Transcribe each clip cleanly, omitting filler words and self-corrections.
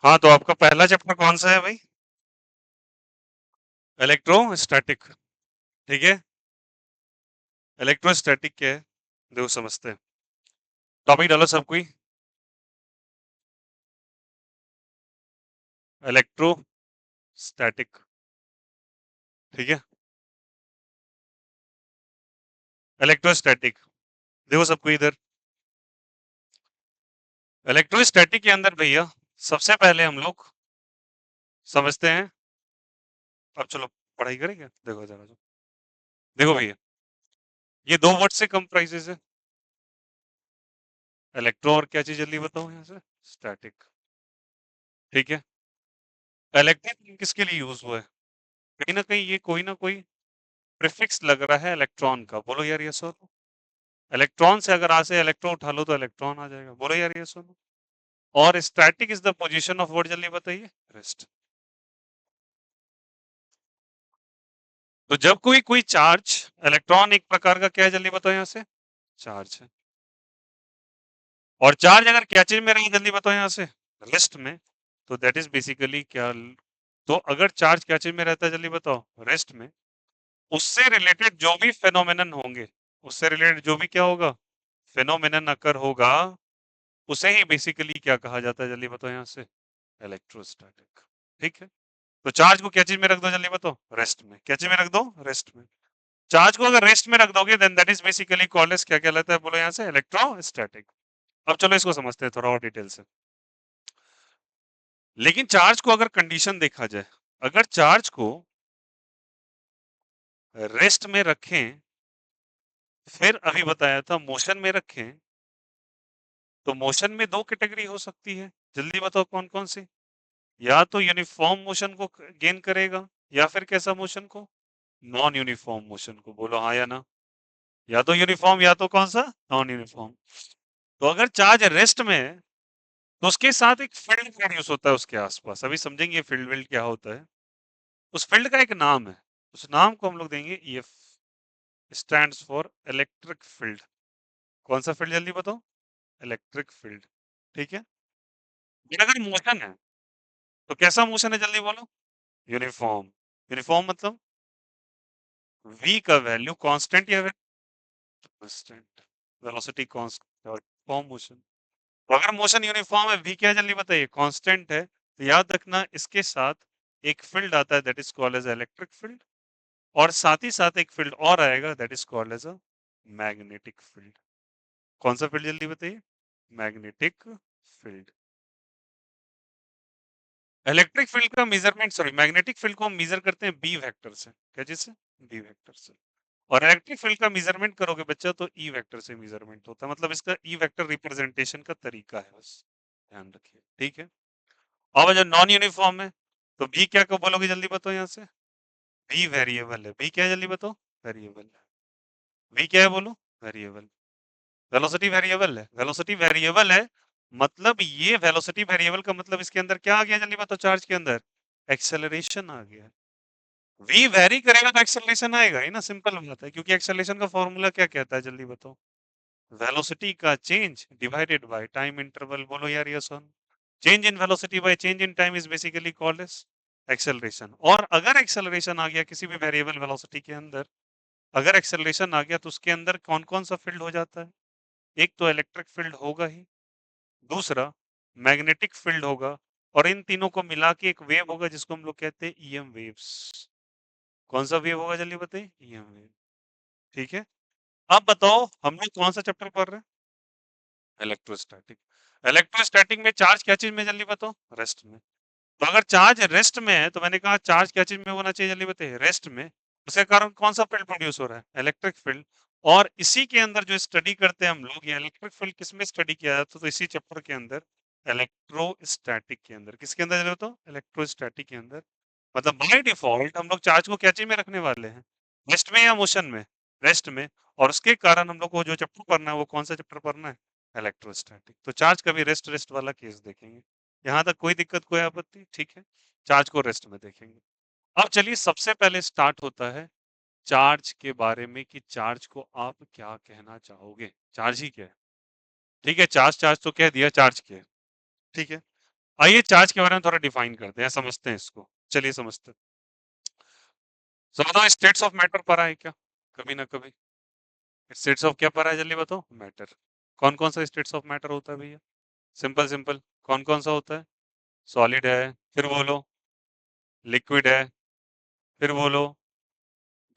हाँ, तो आपका पहला चैप्टर कौन सा है भाई? इलेक्ट्रोस्टैटिक, ठीक है। इलेक्ट्रोस्टैटिक क्या है, देखो समझते हैं। टॉपिक डालो सब कोई। इलेक्ट्रोस्टैटिक, ठीक है। इलेक्ट्रोस्टैटिक, देखो सब कोई इधर। इलेक्ट्रोस्टैटिक के अंदर भैया सबसे पहले हम लोग समझते हैं। अब चलो पढ़ाई करेंगे, देखो जरा जो। देखो भैया, ये दो वर्ड से कंप्राइजेज है। इलेक्ट्रो और क्या चीज जल्दी बताओ यहाँ से। स्टैटिक, ठीक है। इलेक्ट्रिक किसके लिए यूज हुआ है? कहीं ना कहीं ये कोई ना कोई प्रीफिक्स लग रहा है इलेक्ट्रॉन का, बोलो यार ये सो। इलेक्ट्रॉन से अगर आज से इलेक्ट्रॉन उठा लो तो इलेक्ट्रॉन आ जाएगा, बोलो यार ये सुनो। और static is the position of what, जल्दी बताइए। रेस्ट। तो जब कोई कोई चार्ज, इलेक्ट्रॉन एक प्रकार का क्या है, जल्दी बताओ यहाँ से। चार्ज है। और चार्ज अगर क्या चीज में रहे, जल्दी बताओ यहाँ से। रेस्ट में। तो दैट इज बेसिकली क्या। तो अगर चार्ज क्या चीज में रहता है, जल्दी बताओ। रेस्ट में। उससे रिलेटेड जो भी फेनोमेनन होंगे, उससे रिलेटेड जो भी क्या होगा, फेनोमेनन अकर होगा, उसे ही बेसिकली क्या कहा जाता है, जल्दी बताओ यहाँ से। इलेक्ट्रोस्टैटिक, ठीक है। तो चार्ज को क्या चीज में रख दो, जल्दी बताओ। रेस्ट में। क्या चीज में रख दो, रेस्ट में। चार्ज को अगर रेस्ट में रख दोगे then that is basically called as क्या कहलाता है, बोलो यहाँ से। इलेक्ट्रोस्टैटिक। अब चलो इसको समझते हैं थोड़ा और डिटेल से। लेकिन चार्ज को अगर कंडीशन देखा जाए, अगर चार्ज को रेस्ट में रखें, फिर अभी बताया था मोशन में रखें, तो मोशन में दो कैटेगरी हो सकती है, जल्दी बताओ कौन कौन सी। या तो यूनिफॉर्म मोशन को गेन करेगा, या फिर कैसा मोशन को, नॉन यूनिफॉर्म मोशन को, बोलो हाँ या ना। या तो यूनिफॉर्म या तो कौन सा, नॉन यूनिफॉर्म। तो अगर चार्ज रेस्ट में है, तो उसके साथ एक फील्ड प्रोड्यूस होता है उसके आसपास, अभी समझेंगे फील्ड विल्ड क्या होता है। उस फील्ड का एक नाम है, उस नाम को हम लोग देंगे EF, stands for electric field. कौन सा फील्ड, जल्दी बताओ। इलेक्ट्रिक फील्ड, ठीक है। लेकिन अगर मोशन है, तो कैसा मोशन है, जल्दी बोलो। यूनिफॉर्म। यूनिफॉर्म मतलब v का वैल्यू कांस्टेंट या कांस्टेंट, वेलोसिटी कांस्टेंट और फॉर्म मोशन। तो अगर मोशन यूनिफॉर्म है, v क्या है, जल्दी बताइए। कांस्टेंट है, तो याद रखना इसके साथ एक फील्ड आता है that is called as electric field, और साथ ही साथ एक फील्ड और आएगा that is called as a magnetic field. कौन सा फील्ड, जल्दी बताइए। Magnetic field. इलेक्ट्रिक फील्ड का मेजरमेंट, सॉरी मैग्नेटिक फील्ड को हम मेजर करते हैं बी वेक्टर से, क्या चीज से, बी वेक्टर से। और इलेक्ट्रिक फील्ड का मेजरमेंट करोगे बच्चा तो ई वेक्टर से मेजरमेंट होता है, मतलब इसका ई वेक्टर रिप्रेजेंटेशन का तरीका है बस, ध्यान रखिए, ठीक है। अब जो नॉन यूनिफॉर्म है, तो बी क्या को बोलोगे, जल्दी बताओ यहाँ से। बी वेरिएबल है, बी क्या है, जल्दी बताओ। वेरिएबल है। बी क्या है बोलो, वेरिएबल। वेलोसिटी वेरिएबल है, वेलोसिटी वेरिएबल है। मतलब ये वेलोसिटी वेरिएबल का मतलब इसके अंदर क्या आ गया, जल्दी बताओ। चार्ज के अंदर एक्सेलरेशन आ गया। वी वेरी करेगा तो एक्सेलरेशन आएगा ही ना, सिंपल बात है, क्योंकि एक्सेलरेशन का फॉर्मूला क्या कहता है, जल्दी बताओ। वेलोसिटी का change divided by time interval, बोलो यार यस और no. Change in velocity by change in time is basically called as acceleration. और अगर एक्सेलरेशन आ गया किसी भी वेरिएबल वेलोसिटी के अंदर, अगर एक्सेलरेशन आ गया तो उसके अंदर कौन कौन सा फील्ड हो जाता है। एक तो इलेक्ट्रिक फील्ड होगा ही, दूसरा मैग्नेटिक फील्ड होगा, और इन तीनों को मिला के एक वेव होगा जिसको हम लोग कहते हैं ईएम वेव्स। कौन सा वेव होगा, जल्दी बताइए। ईएम वेव, ठीक है। अब बताओ हम लोग कौन सा चैप्टर पढ़ रहे हैं। इलेक्ट्रोस्टैटिक। इलेक्ट्रोस्टैटिक में चार्ज क्या चीज में, जल्दी बताओ। रेस्ट में। तो अगर चार्ज रेस्ट में है, तो मैंने कहा चार्ज क्या चीज में होना चाहिए, जल्दी बताइए। रेस्ट में। उसके कारण कौन सा फील्ड प्रोड्यूस हो रहा है, इलेक्ट्रिक फील्ड। और इसी के अंदर जो स्टडी करते हैं हम लोग, ये इलेक्ट्रिक फील्ड किस में स्टडी किया जाता है, तो इसी चैप्टर के अंदर, इलेक्ट्रोस्टैटिक के अंदर। किसके अंदर, जल्दी बताओ। इलेक्ट्रोस्टैटिक के अंदर। मतलब बाय डिफॉल्ट हम लोग चार्ज को क्या चीज में रखने वाले हैं, रेस्ट में या मोशन में, रेस्ट में। और उसके कारण हम लोग को जो चैप्टर पढ़ना है वो कौन सा चैप्टर पढ़ना है, इलेक्ट्रोस्टैटिक। तो चार्ज का भी रेस्ट रेस्ट वाला केस देखेंगे। यहाँ तक कोई दिक्कत, कोई आपत्ति, ठीक है। चार्ज को रेस्ट में देखेंगे। अब चलिए सबसे पहले स्टार्ट होता है चार्ज के बारे में, कि चार्ज को आप क्या कहना चाहोगे। चार्ज ही क्या है, ठीक है। चार्ज चार्ज तो कह दिया, चार्ज क्या है, ठीक है। आइए चार्ज के बारे में थोड़ा डिफाइन करते हैं, समझते हैं इसको। चलिए समझते हैं। सो बताओ, स्टेट्स ऑफ मैटर पढ़ा है क्या कभी ना कभी? स्टेट्स ऑफ क्या पढ़ा है, जल्दी बताओ। मैटर। कौन कौन सा स्टेट्स ऑफ मैटर होता है भैया? Simple simple. कौन कौन सा होता है? सॉलिड है, फिर बोलो। लिक्विड है, फिर बोलो।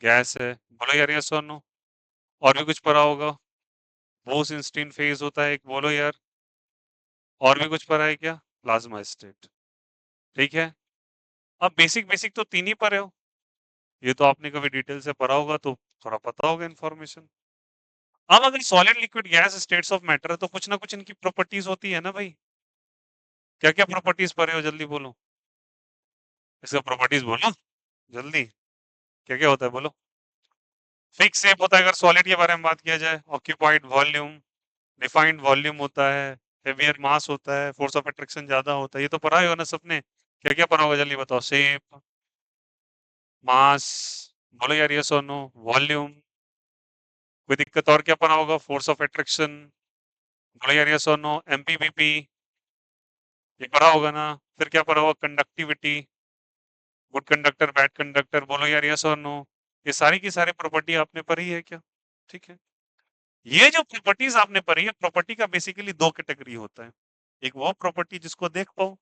गैस है, बोलो यार, यस और नो। और भी कुछ पढ़ा होगा। बोस इंस्टीन फेज होता है एक, बोलो यार। और भी कुछ पढ़ा है क्या? Plasma state. ठीक है। अब बेसिक बेसिक तो तीन ही पढ़े हो। ये तो आपने कभी डिटेल से पढ़ा होगा तो थोड़ा पता होगा इन्फॉर्मेशन। अब अगर solid liquid gas states of matter है तो कुछ ना कुछ इनकी प्रॉपर्टीज होती है ना भाई। क्या क्या प्रॉपर्टीज पढ़े हो, जल्दी बोलो। इसका प्रॉपर्टीज बोलो जल्दी। क्या क्या होता है बोलो। फिक्स शेप होता है अगर सॉलिड के बारे में बात किया जाए। Occupied volume. डिफाइंड वॉल्यूम होता है। हेवियर मास होता है, फोर्स ऑफ अट्रैक्शन ज्यादा होता है। ये तो पढ़ा ही हो ना सबने। क्या क्या पढ़ा होगा, जल्दी बताओ। शेप, मास, बोलो यार यस और नो, वॉल्यूम। कोई दिक्कत और क्या पढ़ा होगा? फोर्स ऑफ अट्रैक्शन, बोलो यार यस और नो, एमपीबीपी। ये पढ़ा होगा ना। फिर क्या पढ़ा होगा? Conductivity, good conductor bad conductor, बोलो यार यस और नो। ये सारी की सारी प्रॉपर्टी आपने पढ़ी है क्या? ठीक है। ये जो प्रॉपर्टीज आपने पढ़ी है, प्रॉपर्टी का बेसिकली दो कैटेगरी होता है। एक वो प्रॉपर्टी जिसको देख पाओ,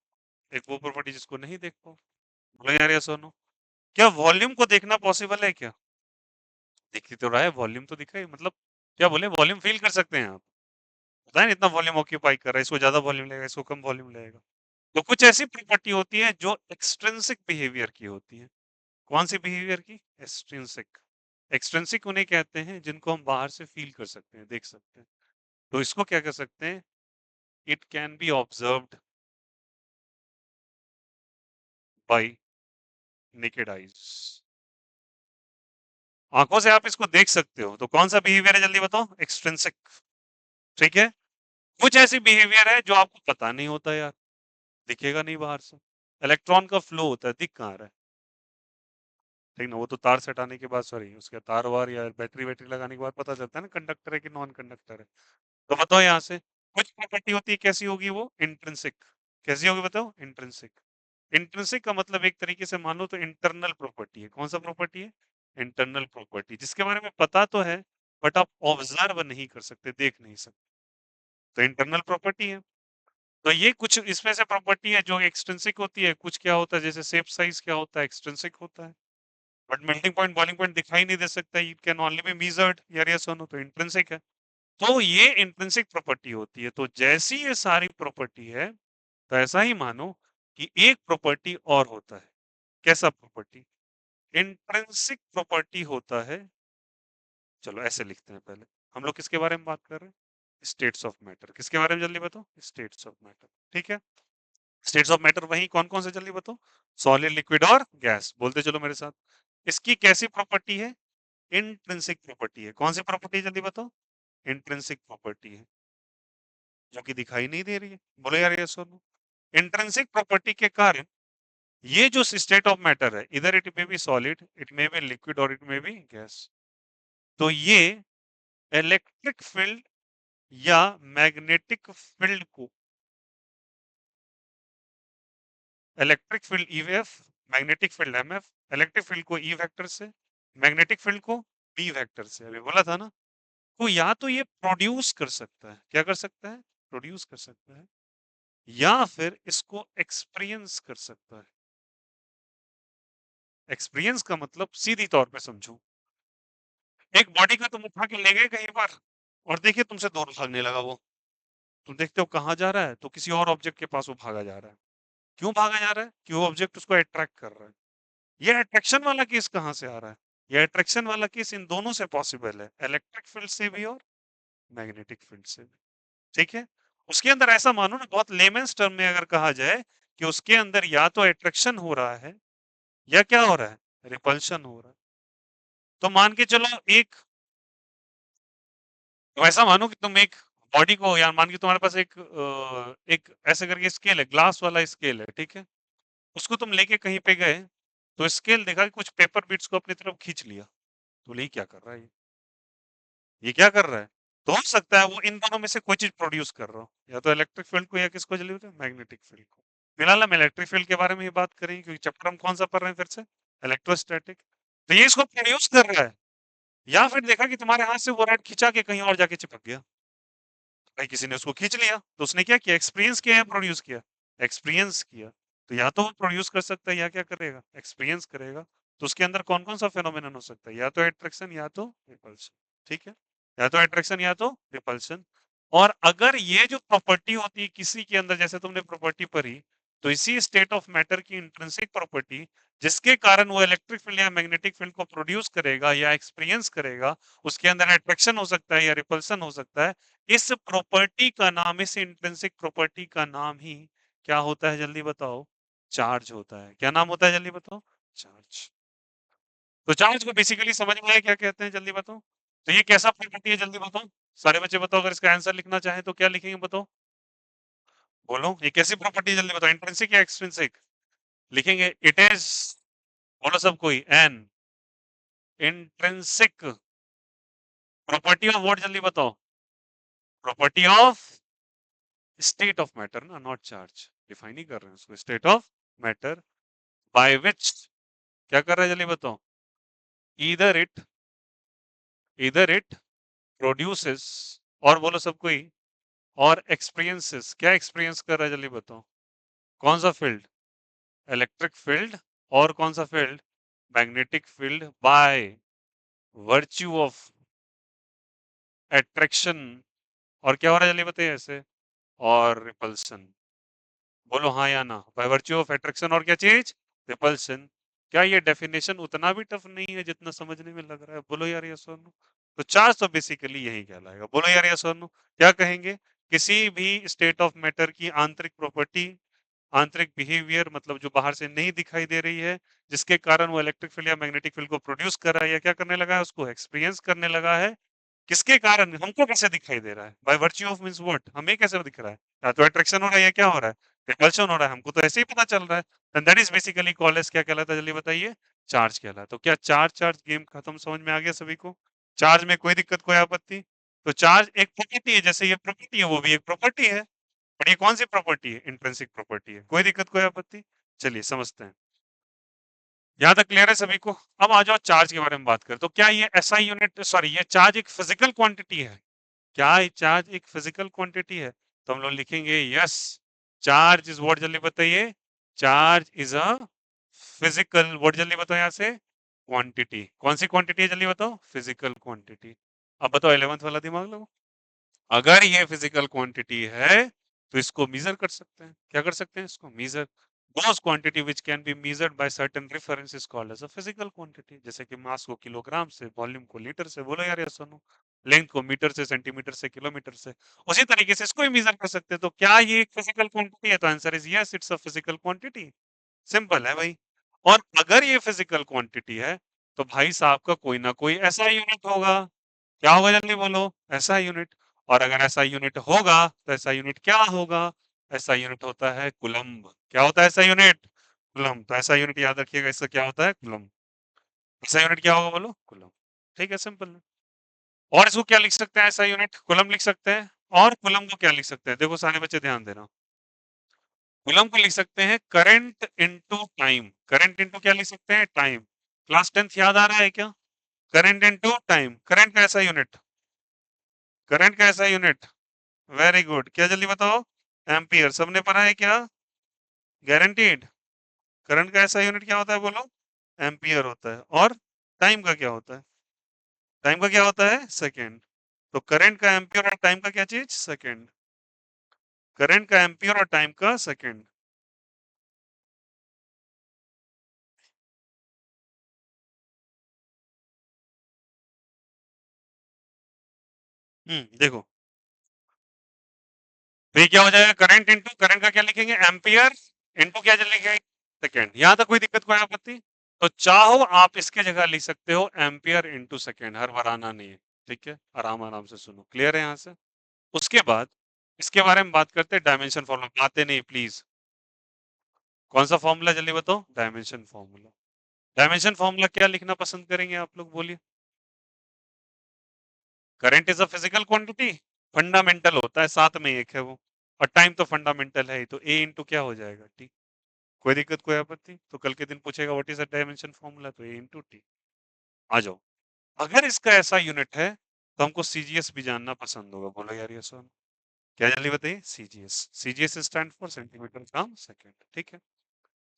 एक वो प्रॉपर्टी जिसको नहीं देख पाओ। बोलो यार यस और नो। क्या वॉल्यूम को देखना पॉसिबल है क्या? दिख ही तो रहा है, वॉल्यूम तो दिख रहा है, मतलब क्या बोले, वॉल्यूम फील कर सकते हैं आप। पता है ना, इतना वॉल्यूम ऑक्यूपाई कर रहा है, इसको ज्यादा वॉल्यूम लगेगा, इसको कम वॉल्यूम लगेगा। तो कुछ ऐसी प्रॉपर्टी होती है जो एक्सट्रिंसिक बिहेवियर की होती है। कौन सी बिहेवियर की? एक्सट्रिंसिक। एक्सट्रिंसिक उन्हें कहते हैं जिनको हम बाहर से फील कर सकते हैं, देख सकते हैं। तो इसको क्या कर सकते हैं? It can be observed bye naked eyes. आंखों से आप इसको देख सकते हो। तो कौन सा बिहेवियर है, जल्दी बताओ। एक्सट्रिंसिक। ठीक है। कुछ ऐसी बिहेवियर है जो आपको पता नहीं होता यार, दिखेगा नहीं बाहर से। इलेक्ट्रॉन का फ्लो होता है, दिख कहाँ रहा है? ठीक ना, वो तो तार से हटाने के बाद, सॉरी, उसके तार वार या बैटरी वैटरी लगाने के बाद पता चलता है ना, कंडक्टर है कि नॉन कंडक्टर है। तो बताओ यहाँ से। कुछ प्रॉपर्टी होती है, कैसी होगी वो? इंट्रिंसिक। कैसी होगी बताओ? इंट्रिंसिक। इंट्रिंसिक का मतलब एक तरीके से मान लो तो इंटरनल प्रॉपर्टी है। कौन सा प्रॉपर्टी है? इंटरनल प्रॉपर्टी, जिसके बारे में पता तो है बट आप ऑब्जर्व नहीं कर सकते, देख नहीं सकते। तो इंटरनल प्रॉपर्टी है। तो ये कुछ इसमें से प्रॉपर्टी है जो एक्सट्रिंसिक होती है। कुछ क्या होता है, जैसे शेप साइज क्या होता है, एक्सट्रिंसिक होता है। But melting point, boiling point दिखाई नहीं दे सकता, it can only be measured, यार यस और नो, तो इंट्रिंसिक है। तो ये इंट्रिंसिक प्रॉपर्टी होती है। तो जैसी ये सारी प्रॉपर्टी है, तो ऐसा ही मानो कि एक प्रॉपर्टी और होता है। कैसा प्रॉपर्टी? इंट्रिंसिक प्रॉपर्टी होता है। चलो ऐसे लिखते हैं पहले। हम लोग किसके बारे में बात कर रहे हैं? States of matter. किसके बारे में, जल्दी बताओ। States of matter. ठीक है। स्टेट्स ऑफ मैटर वही कौन कौन से, जल्दी बताओ। सॉलिड, लिक्विड और गैस। बोलते चलो मेरे साथ। इसकी कैसी प्रॉपर्टी है? इंट्रिंसिक प्रॉपर्टी है। कौन सी प्रॉपर्टी है, जल्दी बताओ। इंट्रिंसिक प्रॉपर्टी है, जो कि दिखाई नहीं दे रही है। बोलो यार यस और नो। इंट्रिंसिक प्रॉपर्टी के कारण ये जो स्टेट ऑफ मैटर है, इधर it may be solid, it may be liquid और इट मे बी गैस। तो ये इलेक्ट्रिक फील्ड या मैग्नेटिक फील्ड को, electric field EF, magnetic field MF, electric field को ई वेक्टर से, मैग्नेटिक फील्ड को बी वेक्टर से, अभी बोला था ना। तो या तो ये प्रोड्यूस कर सकता है, क्या कर सकता है? प्रोड्यूस कर सकता है, या फिर इसको एक्सपीरियंस कर सकता है। एक्सपीरियंस का मतलब सीधी तौर पे समझो। एक बॉडी का तुम उठा के ले गए कहीं पर और देखिए तुमसे दूर भागने लगा वो। तुम देखते हो कहाँ जा रहा है, तो किसी और ऑब्जेक्ट के पास वो भागा जा रहा है। क्यों भागा जा रहा है? कि वो ऑब्जेक्ट उसको अट्रैक्ट कर रहा है। ये अट्रैक्शन वाला केस कहाँ से आ रहा है? ये अट्रैक्शन वाला केस इन दोनों से पॉसिबल है, इलेक्ट्रिक फील्ड से भी और मैग्नेटिक फील्ड से भी। ठीक है। उसके अंदर ऐसा मानो ना, बहुत लेमेंस टर्म में अगर कहा जाए कि उसके अंदर या तो अट्रैक्शन हो रहा है या क्या हो रहा है, रिपल्शन हो रहा है। तो मान के चलो एक, वैसा मानो कि तुम एक बॉडी को, या मान के तुम्हारे पास एक ऐसे करके स्केल है, ग्लास वाला स्केल है, ठीक है। उसको तुम लेके कहीं पे गए, तो स्केल देखा कि कुछ पेपर बीट्स को अपनी तरफ खींच लिया। तो बोले, ये क्या कर रहा है ये क्या कर रहा है? तो हो सकता है वो इन दोनों में से कोई चीज प्रोड्यूस कर रहा हो, या तो इलेक्ट्रिक फील्ड को या किसको, जल्दी बताओ, मैग्नेटिक फील्ड को। फिलहाल हम इलेक्ट्रिक फील्ड के बारे में ही बात करेंगे क्योंकि चैप्टर हम कौन सा पढ़ रहे हैं फिर से, इलेक्ट्रोस्टैटिक। तो ये इसको प्रोड्यूस कर रहा है, या फिर देखा कि तुम्हारे हाथ से वो रॉड खिंचा के कहीं और जाके चिपक गया, भाई किसी ने उसको खींच लिया, तो उसने क्या किया, एक्सपीरियंस किया या प्रोड्यूस किया, एक्सपीरियंस किया। तो या तो वो प्रोड्यूस कर सकता है या क्या करेगा, एक्सपीरियंस करेगा। तो उसके अंदर कौन कौन सा फेनोमेनन हो सकता है, या तो अट्रैक्शन या तो रिपल्शन, ठीक है, या तो अट्रैक्शन या तो रिपल्शन। और अगर ये जो प्रॉपर्टी होती है किसी के अंदर, जैसे तुमने प्रॉपर्टी पढ़ी, तो इसी स्टेट ऑफ मैटर की इंट्रिंसिक प्रॉपर्टी जिसके कारण वो इलेक्ट्रिक फील्ड या मैग्नेटिक फील्ड को प्रोड्यूस करेगा या एक्सपीरियंस करेगा, उसके अंदर अट्रैक्शन हो सकता है या रिपल्सन हो सकता है। इस प्रॉपर्टी का नाम, इस इंट्रिंसिक प्रॉपर्टी का नाम ही क्या होता है, जल्दी बताओ, चार्ज होता है। क्या नाम होता है, जल्दी बताओ, चार्ज। तो चार्ज को बेसिकली समझ में आया क्या कहते हैं, जल्दी बताओ। तो ये कैसा प्रॉपर्टी है, जल्दी बताओ, सारे बच्चे बताओ, अगर इसका आंसर लिखना चाहे तो क्या लिखेंगे, बताओ, बोलो, ये कैसी प्रॉपर्टी है, जल्दी बताओ, इंट्रिंसिक या एक्सट्रिंसिक लिखेंगे, इट इज, बोलो सब कोई, N intrinsic property of what, जल्दी बताओ, property of state of matter ना, नॉट चार्ज, डिफाइन ही कर रहे हैं उसको, state of matter by which, क्या कर रहा है, जल्दी बताओ, इधर इट, इधर इट प्रोड्यूसेस, और बोलो सब कोई, और एक्सपीरियंसेस, क्या एक्सपीरियंस कर रहा है, जल्दी बताओ, कौन सा फील्ड, इलेक्ट्रिक फील्ड, और कौन सा field, magnetic field, by virtue of attraction, और क्या हो रहा है, जल्दी बताइए ऐसे, और रिपल्सन, बोलो हाँ या ना, बाय वर्च्यू ऑफ एट्रैक्शन और क्या चीज, रिपल्शन। क्या ये डेफिनेशन उतना भी टफ नहीं है जितना समझने में लग रहा है, बोलो यार यस और नो। तो चार्ज तो बेसिकली यही कहलाएगा, बोलो यार यस और नो, क्या कहेंगे, किसी भी स्टेट ऑफ मैटर की आंतरिक प्रॉपर्टी, आंतरिक बिहेवियर, मतलब जो बाहर से नहीं दिखाई दे रही है, जिसके कारण वो इलेक्ट्रिक फील्ड या मैग्नेटिक फील्ड को प्रोड्यूस कर रहा है या क्या करने लगा है, उसको एक्सपीरियंस करने लगा है, किसके कारण, हमको कैसे दिखाई दे रहा है, by virtue of means what, हमें कैसे दिख रहा है, या तो अट्रैक्शन हो रहा है या क्या हो रहा है, रिपल्शन हो रहा है, हमको तो ऐसे ही पता चल रहा है। And that is basically called as, क्या कहलाता है, जल्दी बताइए, चार्ज कहलाता है। तो क्या चार्ज चार्ज गेम खत्म, समझ में आ गया सभी को, चार्ज में कोई दिक्कत, कोई आपत्ति। तो चार्ज एक प्रॉपर्टी है, जैसे ये प्रॉपर्टी है वो भी एक प्रॉपर्टी है, बट ये कौन सी प्रॉपर्टी है, इंट्रिंसिक प्रॉपर्टी है, कोई दिक्कत कोई आपत्ति। चलिए समझते हैं, यहाँ तक क्लियर है सभी को। अब आ जाओ चार्ज के बारे में बात करें, तो क्या ये एसआई यूनिट, सॉरी, ये चार्ज एक फिजिकल क्वांटिटी है, क्या ये चार्ज एक फिजिकल क्वांटिटी है, तो हम लोग लिखेंगे यस, चार्ज इज व्हाट, जल्दी बताइए, charge is a physical what, जल्दी बताओ यहाँ से, क्वांटिटी, कौन सी क्वांटिटी है, जल्दी बताओ, फिजिकल क्वांटिटी। अब बताओ 11th वाला दिमाग लगाओ, अगर ये फिजिकल क्वांटिटी है तो इसको मीजर कर सकते हैं, क्या कर सकते हैं, इसको measure, those quantity which can be measured by certain reference is called as a physical quantity, जैसे कि मास को किलोग्राम से, वॉल्यूम को लीटर से, बोलो यार यस सुनो, लेंथ को मीटर से, सेंटीमीटर से, किलोमीटर से, उसी तरीके से इसको भी मेजर कर सकते हैं। तो क्या ये एक फिजिकल क्वांटिटी है, तो answer is yes, it's a physical quantity, simple है भाई। और अगर ये फिजिकल क्वांटिटी है तो भाई साहब का कोई ना कोई ऐसा यूनिट होगा, क्या होगा, जल्दी बोलो, ऐसा यूनिट। और अगर ऐसा यूनिट होगा तो ऐसा यूनिट क्या होगा, ऐसा यूनिट होता है कूलम्ब, क्या होता है ऐसा यूनिट, कूलम्ब। तो ऐसा यूनिट याद रखिएगा, इसका क्या होता है, कूलम्ब, ऐसा यूनिट क्या होगा, बोलो, कूलम्ब, ठीक है, सिंपल है। और इसको क्या लिख सकते हैं, ऐसा यूनिट कूलम्ब लिख सकते हैं, और कूलम्ब को क्या लिख सकते हैं, देखो सारे बच्चे ध्यान देना, कूलम्ब को लिख सकते हैं current into time, current into क्या लिख सकते हैं, टाइम, क्लास 10th याद आ रहा है क्या, करंट इनटू टाइम, करंट का ऐसा यूनिट, करंट का ऐसा यूनिट, वेरी गुड, क्या जल्दी बताओ, एम्पियर, सबने पढ़ा है क्या, गारंटीड। करंट का ऐसा यूनिट क्या होता है, बोलो, एम्पियर होता है। और टाइम का क्या होता है, टाइम का क्या होता है, सेकेंड। तो करंट का एम्पियर और टाइम का क्या चीज, सेकेंड, करंट का एम्पियर और टाइम का सेकेंड। देखो, तो ये क्या हो जाएगा, करंट इंटू, करंट का क्या लिखेंगे, एम्पियर, इंटू क्या लिखेंगे, सेकेंड। यहां तक कोई दिक्कत, कोई आपत्ति। तो चाहो आप इसके जगह लिख सकते हो एम्पियर इंटू सेकेंड, हर बार आना नहीं है, ठीक है, आराम आराम से सुनो, क्लियर है यहाँ से। उसके बाद इसके बारे में बात करते हैं, डायमेंशन फॉर्मूला आते नहीं प्लीज, कौन सा फॉर्मूला, जल्दी बताओ, डायमेंशन फॉर्मूला। डायमेंशन फॉर्मूला क्या लिखना पसंद करेंगे आप लोग, बोलिए। Current is a physical quantity, fundamental होता है, साथ में एक है वो, और टाइम तो फंडामेंटल है ही, तो ए इंटू क्या हो जाएगा टी। कोई दिक्कत, कोई आपत्ति? तो कल के दिन पूछेगा what is the dimension formula, तो ए इंटू टी। आ जाओ। अगर इसका ऐसा यूनिट है तो हमको सीजीएस भी जानना पसंद होगा, बोलो यार ये सवाल क्या, जल्दी बताइए। CGS, CGS stand for centimetre gram second, ठीक है।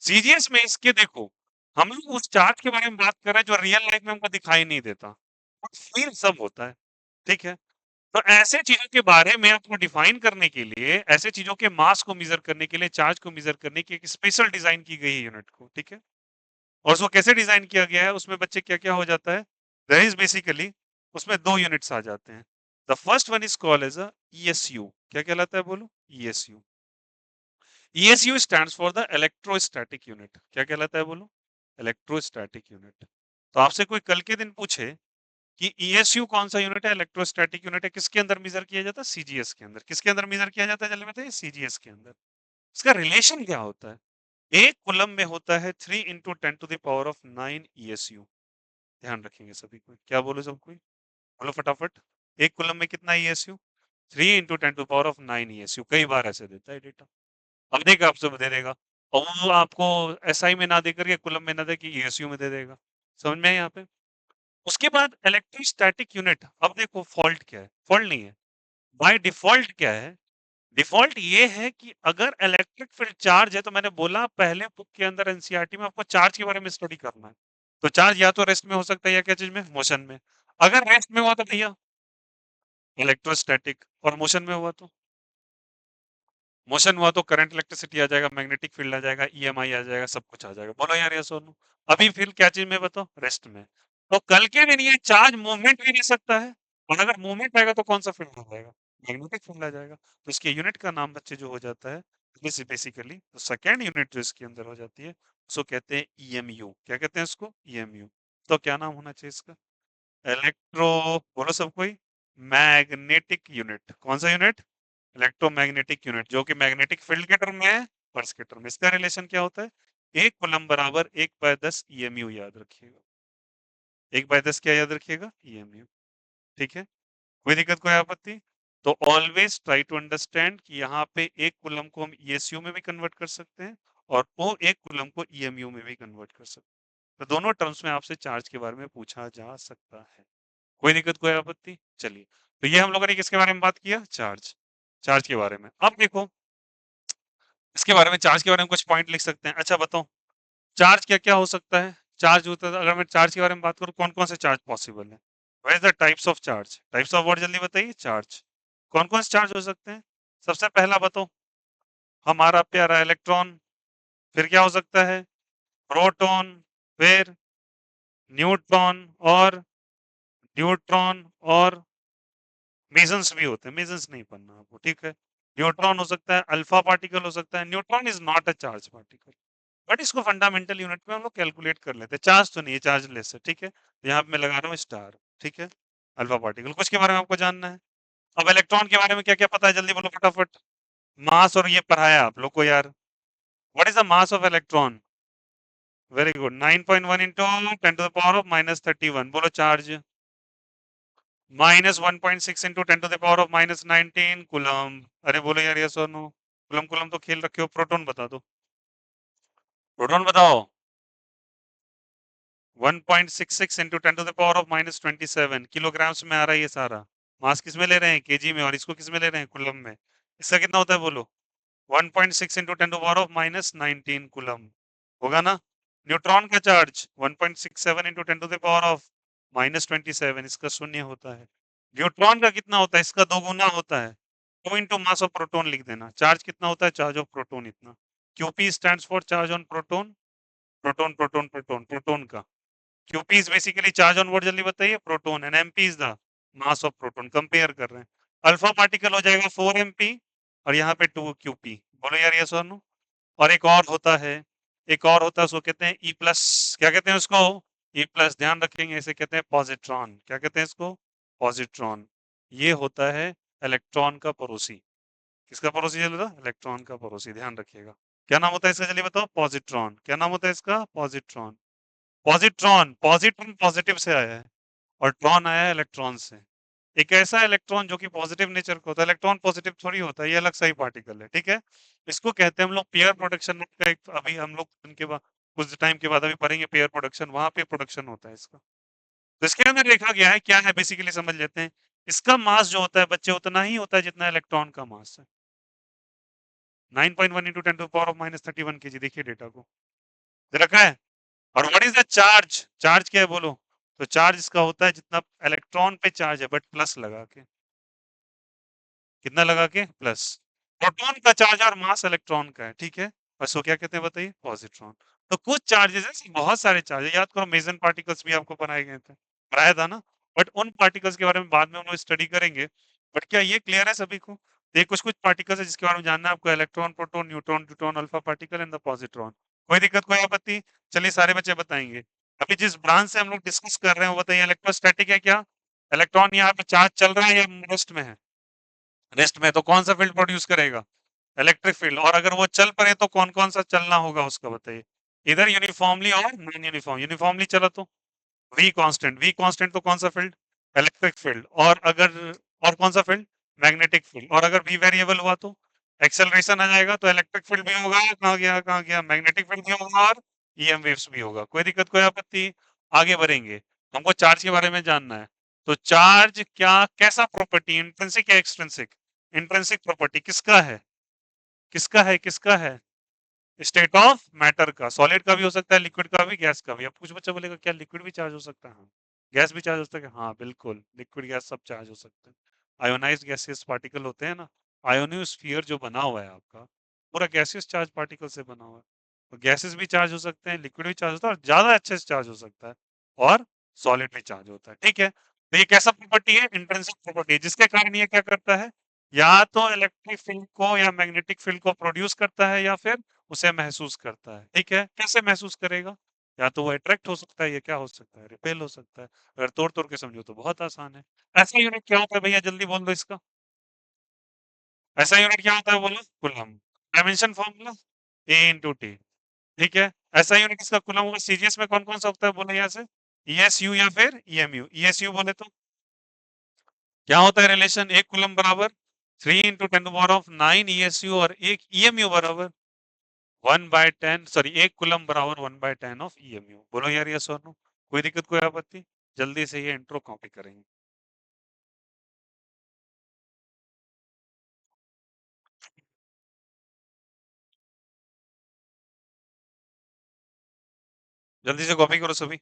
सीजीएस में इसके देखो, हम लोग उस चार्ज के बारे में बात कर रहे हैं जो रियल लाइफ में हमको दिखाई नहीं देता, फील सब होता है, ठीक है। तो ऐसे चीजों के बारे में आपको डिफाइन करने के लिए, ऐसे चीजों के मास को मेजर करने के लिए, चार्ज को मेजर करने की एक स्पेशल डिजाइन की गई है यूनिट को, ठीक है। और उसको कैसे डिजाइन किया गया है, उसमें बच्चे क्या क्या हो जाता है, देयर इज बेसिकली, उसमें दो यूनिट्स आ जाते हैं। The first one is called as a ESU, क्या कहलाता है बोलो, ESU. ESU stands for the electrostatic unit, क्या कहलाता है बोलो, इलेक्ट्रोस्टैटिक यूनिट। तो आपसे कोई कल के दिन पूछे कि ईएसयू कौन सा यूनिट है, इलेक्ट्रोस्टैटिक यूनिट है, किसके अंदर मेजर किया जाता है, सीजीएस के अंदर। किसके अंदर मेजर किया जाता है जल्दी बताइए, सीजीएस के अंदर। इसका रिलेशन क्या होता है, एक कूलम में होता है 3 into 10 to the power of 9 ESU. ध्यान रखेंगे सभी को, क्या बोलो सब कोई, बोलो फटाफट। एक कूलम में कितना ESU, 3 into 10 to power of 9 ESU. कई बार ऐसे देता है डेटा, अब देखा आपसे दे देगा, और वो आपको एसआई में ना देकर के कूलम में ना दे कि ईएसयू में दे देगा। समझ में है यहाँ पे। उसके बाद इलेक्ट्रोस्टैटिक यूनिट, अब देखो फॉल्ट क्या है, फॉल्ट नहीं है, बाय डिफॉल्ट क्या है, डिफॉल्ट ये है कि अगर इलेक्ट्रिक फील्ड चार्ज है, तो मैंने बोला पहले बुक के अंदर एनसीईआरटी में आपको चार्ज के बारे में स्टडी करना है। तो चार्ज या तो रेस्ट में हो सकता है या क्या चीज में, मोशन में। अगर रेस्ट में हुआ तो भैया इलेक्ट्रोस्टैटिक, और मोशन में हुआ तो, मोशन हुआ तो करंट, इलेक्ट्रिसिटी आ जाएगा, मैग्नेटिक फील्ड आ जाएगा, ईएमआई आ जाएगा, सब कुछ आ जाएगा। बोलो यार ये सोनू, अभी फिर क्या चीज में बताओ, रेस्ट में। तो कल के दिन ये चार्ज मूवमेंट भी दे सकता है, और अगर मूवमेंट आएगा तो कौन सा फील्ड आ जाएगा, मैग्नेटिक फील्ड आ जाएगा। तो इसके यूनिट का नाम बच्चे जो हो जाता है, बेसिकली तो सेकेंड यूनिट जो इसके अंदर हो जाती है, उसको कहते हैं ईएमयू। क्या कहते हैं इसको, ईएमयू। तो क्या नाम होना चाहिए इसका, इलेक्ट्रो, बोलो सब कोई, मैग्नेटिक यूनिट। कौन सा यूनिट, इलेक्ट्रोमैग्नेटिक यूनिट, जो कि मैग्नेटिक फील्ड के टर्म में है, पर्स के टर्म में। इसका रिलेशन क्या होता है, एक कूलम बराबर 1/10 ईएमयू, याद रखिएगा। 1/10 क्या याद रखिएगा, ईएमयू, ठीक है। कोई दिक्कत, कोई आपत्ति? तो ऑलवेज ट्राई टू अंडरस्टैंड कि यहाँ पे एक कूलम को हम ईएसयू में भी कन्वर्ट कर सकते हैं, और वो एक कूलम को ईएमयू में भी कन्वर्ट कर सकते हैं। तो दोनों टर्म्स में आपसे चार्ज के बारे में पूछा जा सकता है। कोई दिक्कत, कोई आपत्ति? चलिए, तो ये हम लोगों ने किसके बारे में बात किया, चार्ज, चार्ज के बारे में। अब देखो, इसके बारे में, चार्ज के बारे में कुछ पॉइंट लिख सकते हैं। अच्छा बताओ, चार्ज क्या क्या हो सकता है, चार्ज होता है, अगर मैं चार्ज के बारे में बात करूं, कौन कौन से चार्ज पॉसिबल है, where the types of charge, types of word जल्दी बताइए, चार्ज, कौन कौन से चार्ज हो सकते हैं। सबसे पहला बताओ, हमारा प्यारा इलेक्ट्रॉन। फिर क्या हो सकता है, प्रोटॉन। फिर न्यूट्रॉन, और न्यूट्रॉन, और मेसन्स भी होते हैं, मेसन्स नहीं पढ़ना आपको, ठीक है। न्यूट्रॉन हो सकता है, अल्फा पार्टिकल हो सकता है। Neutron is not a charge particle, but इसको फंडामेंटल यूनिट में हम लोग कैलकुलेट कर लेते हैं। चार्ज तो नहीं है, चार्जलेस है, ठीक है। तो यहाँ पे मैं लगा रहा हूँ स्टार, ठीक है। अल्फा पार्टिकल, कुछ के बारे में आपको जानना है। अब इलेक्ट्रॉन के बारे में क्या क्या पता है, जल्दी बोलो फटाफट। मास, और ये पढ़ाया आप लोग को यार, what is the mass of electron, very good, 9.1 into 10 to the power of -31। बोलो charge, -1.6 into 10 to the power of -19 coulomb. अरे बोलो यार यस और नो, कूलम कूलम तो खेल रखे हो, प्रोटॉन बता दो, प्रोटॉन बताओ। 1.66 into 10 to the power of -27 kilograms में आ रहा है ये सारा। मास किस में ले रहे हैं, केजी में, और इसको किस में ले रहे हैं, कूलम में। इसका कितना होता है बोलो, 1.6 into 10 to power of -19 coulomb, होगा ना। न्यूट्रॉन का charge 1.67 into 10 to the power of -27, इसका शून्य होता है। न्यूट्रॉन का कितना होता है, इसका दो गुना होता है, 2 इंटू मास ऑफ प्रोटोन लिख देना। चार्ज कितना होता है, चार्ज ऑफ प्रोटोन इतना। QP stands for charge on proton, proton proton proton, proton का QP is basically charge on what, जल्दी बताइए, proton, and MP is the mass of proton. Compare कर रहे हैं, अल्फा पार्टिकल हो जाएगा 4 एमपी, और यहाँ पे 2 क्यूपी। बोलो यार ये सोनू। और एक और होता है, एक और होता है, उसको कहते हैं ई प्लस, क्या कहते हैं उसको, ई प्लस, ध्यान रखेंगे, इसे कहते हैं पॉजिट्रॉन। क्या कहते हैं इसको, पॉजिट्रॉन। ये होता है इलेक्ट्रॉन का पड़ोसी। किसका पड़ोसी चलेगा, इलेक्ट्रॉन का पड़ोसी, ध्यान रखिएगा। क्या नाम होता है इसका, चलिए बताओ, पॉजिट्रॉन। क्या नाम होता है इसका, पॉजिट्रॉन। पॉजिट्रॉन, पॉजिट्रॉन पॉजिटिव से आया है, और ट्रॉन आया है इलेक्ट्रॉन से। एक ऐसा इलेक्ट्रॉन जो कि पॉजिटिव नेचर का होता है, इलेक्ट्रॉन पॉजिटिव थोड़ी होता है, ये अलग सा ही पार्टिकल है, ठीक है। इसको कहते हैं हम लोग पेयर प्रोडक्शन का एक, अभी हम लोग इनके बाद कुछ टाइम के बाद अभी पढ़ेंगे पेयर प्रोडक्शन, वहां पे प्रोडक्शन होता है इसका। तो इसके अंदर देखा गया है क्या है, बेसिकली समझ लेते हैं। इसका मास जो होता है बच्चे उतना ही होता है जितना इलेक्ट्रॉन का मास है, 9.1 into 10 to power of -31 KG. देखिए डेटा को दे रखा है। और what is the charge, charge क्या है बोलो। तो चार्ज इसका होता है जितना इलेक्ट्रॉन पे चार्ज है, बट प्लस लगा के। कितना लगा के, प्लस। प्रोटॉन का चार्ज और मास इलेक्ट्रॉन का है, ठीक है। बस वो क्या कहते हैं बताइए, पॉजिट्रॉन। तो कुछ चार्जेस है, बहुत सारे चार्जेस, याद करो मेसन पार्टिकल्स भी आपको बनाए गए थे, बनाया था ना। बट उन पार्टिकल्स के बारे में बाद में हम लोग स्टडी करेंगे। बट क्या ये क्लियर है सभी को। तो ये कुछ कुछ पार्टिकल्स है जिसके बारे में जानना है आपको, electron, proton, neutron, neutron, alpha particle and the positron. कोई दिक्कत, कोई आपत्ति। चलिए सारे बच्चे बताएंगे। अभी जिस ब्रांच से हम लोग डिस्कस कर रहे हैं वो बताइए, इलेक्ट्रोस्टैटिक है क्या। इलेक्ट्रॉन यहाँ पे चार्ज चल रहा है या रेस्ट में है। रेस्ट में, तो कौन सा फील्ड प्रोड्यूस करेगा, इलेक्ट्रिक फील्ड। और अगर वो चल पड़े तो कौन कौन सा चलना होगा उसका बताइए। इधर यूनिफॉर्मली और नॉन यूनिफॉर्म। यूनिफॉर्मली चला तो वी कांस्टेंट, वी कांस्टेंट तो कौन सा फील्ड, इलेक्ट्रिक फील्ड। और अगर, और कौन सा फील्ड, मैग्नेटिक फील्ड। और अगर वी वेरिएबल हुआ तो एक्सेलरेशन आ जाएगा, तो इलेक्ट्रिक फील्ड भी होगा, कहाँ गया कहाँ गया, मैग्नेटिक फील्ड भी होगा और ईएम वेव्स भी होगा। कोई दिक्कत, कोई आपत्ति। आगे बढ़ेंगे, हमको चार्ज के बारे में जानना है। तो चार्ज क्या, कैसा प्रॉपर्टी, इंट्रिंसिक या एक्सट्रिंसिक। इंट्रिंसिक प्रॉपर्टी किसका है, किसका है, किसका है, स्टेट ऑफ मैटर का। सॉलिड का भी हो सकता है, लिक्विड का भी, गैस का भी। अब कुछ बच्चा बोलेगा क्या लिक्विड भी चार्ज हो सकता है, हाँ। गैस भी चार्ज हो सकता है, हाँ बिल्कुल, लिक्विड गैस सब चार्ज हो सकते हैं। आयोनाइज्ड गैसियस पार्टिकल होते हैं ना, आयोनोस्फीयर जो बना हुआ है आपका, पूरा गैसियस चार्ज पार्टिकल से बना हुआ है। तो गैसेस भी चार्ज हो सकते हैं, लिक्विड भी चार्ज होता है, और ज्यादा अच्छे से चार्ज हो सकता है। और सॉलिड भी चार्ज होता है, ठीक है। तो ये कैसा प्रॉपर्टी है, इंट्रिंसिक प्रॉपर्टी, जिसके कारण ये क्या करता है, या तो इलेक्ट्रिक फील्ड को या मैग्नेटिक फील्ड को प्रोड्यूस करता है, या फिर उसे महसूस करता है, ठीक है। कैसे महसूस करेगा, या तो वो अट्रैक्ट हो सकता है, या क्या हो सकता है, रिपेल हो सकता है। अगर तोड़ तोड़ के समझो तो बहुत आसान है। ऐसा यूनिट क्या होता है भैया, जल्दी बोल दो इसका। ऐसा यूनिट क्या होता है बोलो, कूलम। डायमेंशन फॉर्मूला ए इंटू टी, ठीक है। ऐसा यूनिट इसका कूलम होगा। सीजीएस में कौन कौन सा होता है बोलो यहाँ से, ईएसयू या फिर ईएमयू। ईएसयू बोले तो क्या होता है रिलेशन, एक कूलम बराबर 3 × 10⁻⁹ ईएसयू, और एक ईएमयू बराबर 1/10, सॉरी, एक कूलम बराबर 1/10 ऑफ ईएमयू। बोलो यार यस और नो। कोई दिक्कत, कोई आपत्ति। जल्दी से ये इंट्रो कॉपी करेंगे। जल्दी से कॉपी करो सभी।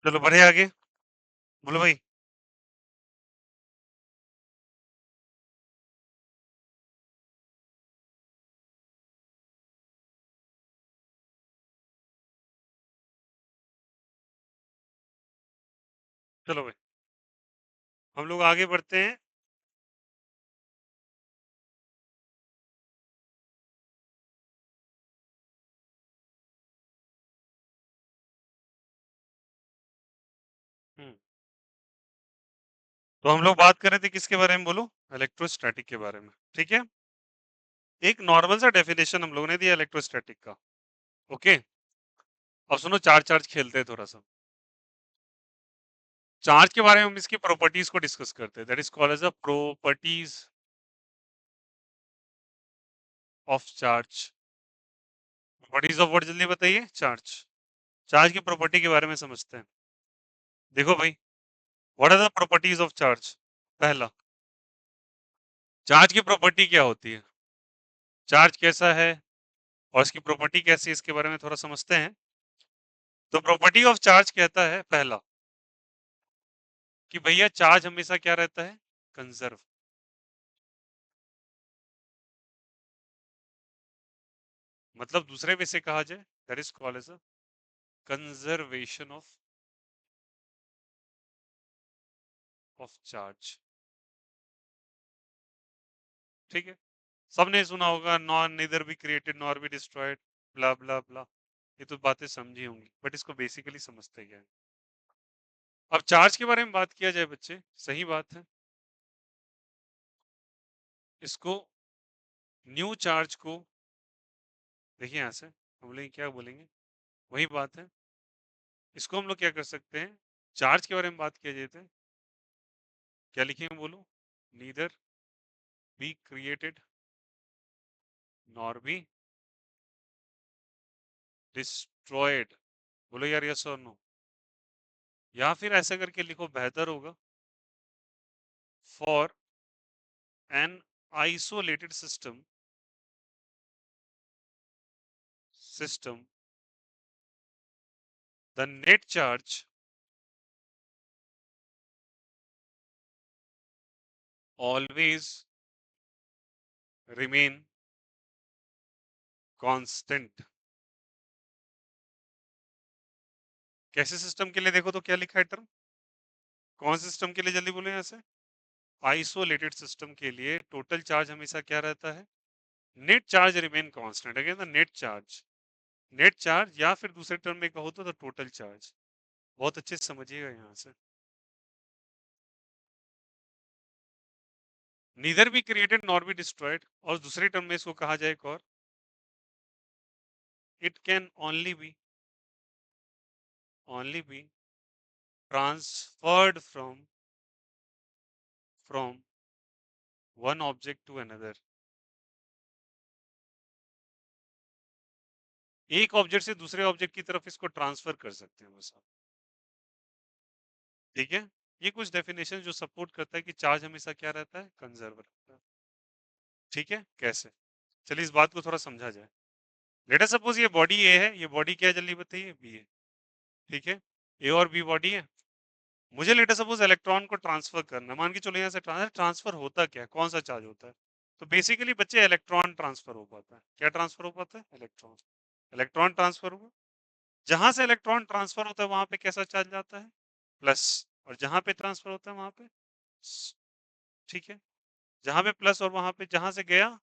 चलो बढ़े आगे, बोलो भाई। चलो भाई, हम लोग आगे बढ़ते हैं। हम्म, तो हम लोग बात कर रहे थे किसके बारे में, बोलो? इलेक्ट्रोस्टैटिक के बारे में, ठीक है। एक नॉर्मल सा डेफिनेशन हम लोगों ने दिया इलेक्ट्रोस्टैटिक का। ओके, अब सुनो, चार्ज चार्ज खेलते हैं थोड़ा सा। चार्ज के बारे में हम इसकी प्रॉपर्टीज को डिस्कस करते हैं। That is called as a properties of charge. Properties of what, जल्दी बताइए? चार्ज। चार्ज की प्रॉपर्टी के बारे में समझते हैं। देखो भाई, what are the properties of charge? पहला, चार्ज की प्रॉपर्टी क्या होती है, चार्ज कैसा है और इसकी प्रॉपर्टी कैसी है, इसके बारे में थोड़ा समझते हैं। तो प्रॉपर्टी ऑफ चार्ज कहता है पहला कि भैया चार्ज हमेशा क्या रहता है, कंजर्व। मतलब दूसरे वे से कहा जाए, that is called as a conservation of charge. ठीक है, सबने सुना होगा, none neither be created nor be destroyed, blah blah blah. ये तो बातें समझी होंगी, बट इसको बेसिकली समझते क्या है। अब चार्ज के बारे में बात किया जाए बच्चे, सही बात है, इसको न्यू चार्ज को देखिए यहां से हम बोलेंगे, क्या बोलेंगे, वही बात है। इसको हम लोग क्या कर सकते हैं, चार्ज के बारे में बात किया जाए तो क्या लिखेंगे, बोलो? Neither be created nor be destroyed. बोलो यार, यस और नो। या फिर ऐसा करके लिखो, बेहतर होगा, for an isolated system the net charge always remain constant. कैसे सिस्टम के लिए, देखो तो क्या लिखा है टर्म, कौन सिस्टम के लिए, जल्दी बोलो यहाँ से? आइसोलेटेड सिस्टम के लिए टोटल चार्ज हमेशा क्या रहता है, net charge remain constant. Again the net charge, net charge, या फिर दूसरे टर्म में कहो तो टोटल चार्ज। बहुत अच्छे से समझिएगा यहाँ से। Neither be created nor be destroyed, और दूसरे टर्म में इसको कहा जाए एक और, it can only be transferred from one object to another. एक ऑब्जेक्ट से दूसरे ऑब्जेक्ट की तरफ इसको ट्रांसफर कर सकते हैं बस आप। ठीक है, ये कुछ डेफिनेशन जो सपोर्ट करता है कि चार्ज हमेशा क्या रहता है, कंजर्व रहता है। ठीक है, कैसे? चलिए इस बात को थोड़ा समझा जाए। लेट अस सपोज ये बॉडी ए है, ये बॉडी क्या है, जल्दी बताइए? बी है। ठीक है, ए और बी बॉडी है। मुझे लेट अस सपोज इलेक्ट्रॉन को ट्रांसफर करना है। मान के चलो यहाँ से ट्रांसफर होता क्या है, कौन सा चार्ज होता है? तो बेसिकली बच्चे इलेक्ट्रॉन ट्रांसफर हो पाता है। क्या ट्रांसफर हो पाता है? इलेक्ट्रॉन। इलेक्ट्रॉन ट्रांसफर हुआ, जहां से इलेक्ट्रॉन ट्रांसफर होता है वहां पे कैसा चार्ज जाता है, प्लस। और जहां पे ट्रांसफर होता है वहां पे, ठीक है, जहां पे प्लस और वहां पे जहां से गया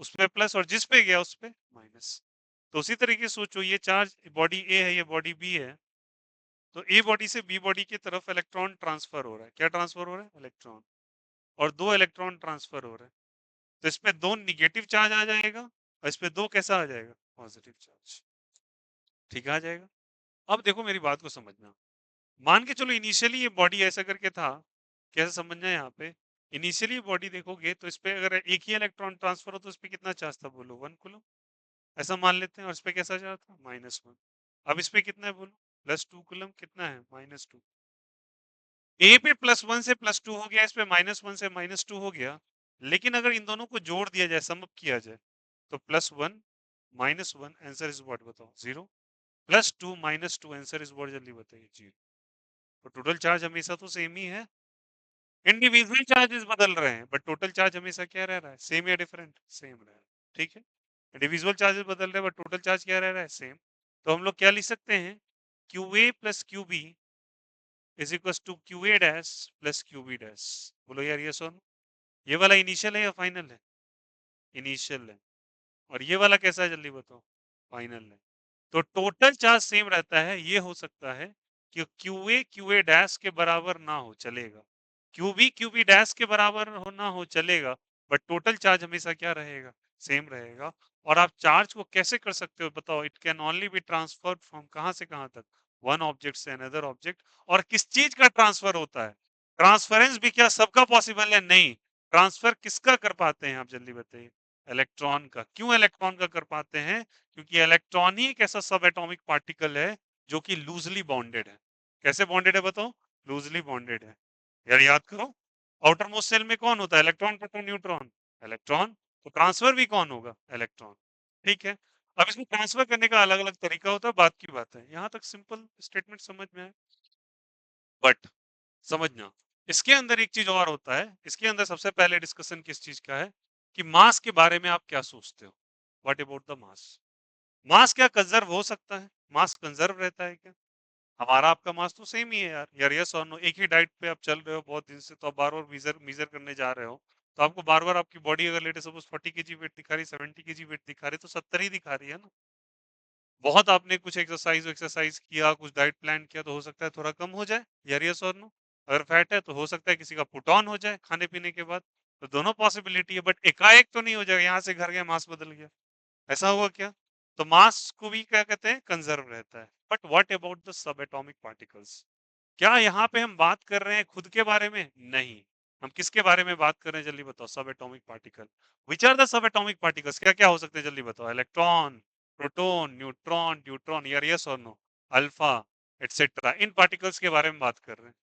उसमें प्लस, और जिस पे गया उस पे माइनस। तो उसी तरीके से सोचो, ये चार्ज बॉडी ए है, ये बॉडी बी है, तो ए बॉडी से बी बॉडी की तरफ इलेक्ट्रॉन ट्रांसफर हो रहा है। क्या ट्रांसफर हो रहा है? इलेक्ट्रॉन। और दो इलेक्ट्रॉन ट्रांसफर हो रहे हैं, तो इस पे दो निगेटिव चार्ज आ जाएगा और इस पे दो कैसा आ जाएगा, पॉजिटिव चार्ज। ठीक आ जाएगा। अब देखो मेरी बात को समझना, मान के चलो इनिशियली ये बॉडी ऐसा करके था, कैसे समझना है यहाँ पे? इनिशियली बॉडी देखोगे तो इस पे अगर एक ही इलेक्ट्रॉन ट्रांसफर हो तो इस पे कितना चार्ज था, बोलो? 1 कूलम। ऐसा मान लेते हैं, और इस पे कैसा चार्ज था, -1। अब इस पे कितना है, बोलो? +2 कूलम। कितना है, -2। ए पे +1 से +2 हो गया, इस पे -1 से -2 हो गया। लेकिन अगर इन दोनों को जोड़ दिया जाए, सम अप किया जाए, तो +1 -1 आंसर इज व्हाट, बताओ? 0। +2 -2 आंसर इस बार जल्दी बताइए जी। तो टोटल चार्ज हमेशा तो सेम ही है, इंडिविजुअल चार्जेस बदल रहे हैं बट टोटल चार्ज हमेशा क्या रह रहा है, सेम या डिफरेंट, सेम रह रहा है। ठीक है, इंडिविजुअल चार्जेस बदल रहे हैं बट टोटल चार्ज क्या रह रहा है, सेम। तो हम लोग क्या लिख सकते हैं, QA + QB is equal to QA dash plus QB dash. बोलो यार ये सुन, ये वाला इनिशियल है या फाइनल है, इनिशियल है। और ये वाला कैसा है जल्दी बताओ, फाइनल है। तो टोटल चार्ज सेम रहता है, ये हो सकता है कि QA QA डैश के बराबर ना हो चलेगा, QB QB डैश के बराबर हो ना हो चलेगा, बट टोटल चार्ज हमेशा क्या रहेगा, सेम रहेगा। और आप चार्ज को कैसे कर सकते हो बताओ, it can only be transferred from कहां से कहां तक, वन ऑब्जेक्ट से अनदर ऑब्जेक्ट। और किस चीज का ट्रांसफर होता है, ट्रांसफरेंस भी क्या सबका पॉसिबल है, नहीं। ट्रांसफर किसका कर पाते हैं आप जल्दी बताइए, इलेक्ट्रॉन का। क्यों इलेक्ट्रॉन का कर पाते हैं, क्योंकि इलेक्ट्रॉन ही एक ऐसा सब एटॉमिक पार्टिकल है जो कि लूजली बॉन्डेड है। कैसे बॉन्डेड है बताओ, लूजली बॉन्डेड है। यार याद करो, आउटर मोस्ट सेल में कौन होता है, इलेक्ट्रॉन प्रोटॉन न्यूट्रॉन, इलेक्ट्रॉन। तो ट्रांसफर भी कौन होगा, इलेक्ट्रॉन। ठीक है, अब इसको ट्रांसफर करने का अलग अलग तरीका होता है, बात की बात है, यहां तक सिंपल स्टेटमेंट समझ में आए। बट समझना, इसके अंदर एक चीज और होता है, इसके अंदर सबसे पहले डिस्कशन किस चीज का है, कि मास के बारे में आप क्या सोचते हो, व्हाट अबाउट द मास। मास क्या कंजर्व हो सकता है, मास कंजर्व रहता है क्या, हमारा आपका मास तो सेम ही है यार, यार यस और नो। एक ही डाइट पे आप चल रहे हो बहुत दिन से, तो आप बार बार मीजर मीजर करने जा रहे हो, तो आपको बार बार आपकी बॉडी अगर लेटे सपोज 40 kg वेट दिखा रही, 70 kg वेट दिखा रही, तो 70 ही दिखा रही है ना। बहुत आपने कुछ एक्सरसाइज एक्सरसाइज किया, कुछ डाइट प्लान किया, तो हो सकता है थोड़ा कम हो जाए, यार यस और नो। अगर फैट है तो हो सकता है किसी का पुट ऑन हो जाए खाने पीने के बाद, तो दोनों पॉसिबिलिटी है, बट एकाएक तो नहीं हो जाएगा, यहाँ से घर गया मास बदल गया, ऐसा हुआ क्या। तो मास को भी क्या कहते हैं, कंजर्व रहता है। But what about the sub atomic particles, क्या यहाँ पे हम बात कर रहे हैं खुद के बारे में, नहीं। हम किसके बारे में बात कर रहे हैं जल्दी बताओ, sub atomic particle. Which are the sub atomic particles, क्या क्या हो सकते हैं जल्दी बताओ, इलेक्ट्रॉन, प्रोटॉन, न्यूट्रॉन, ड्यूट्रॉन, यार यस और नो, अल्फा, एटसेट्रा, इन पार्टिकल्स के बारे में बात कर रहे हैं।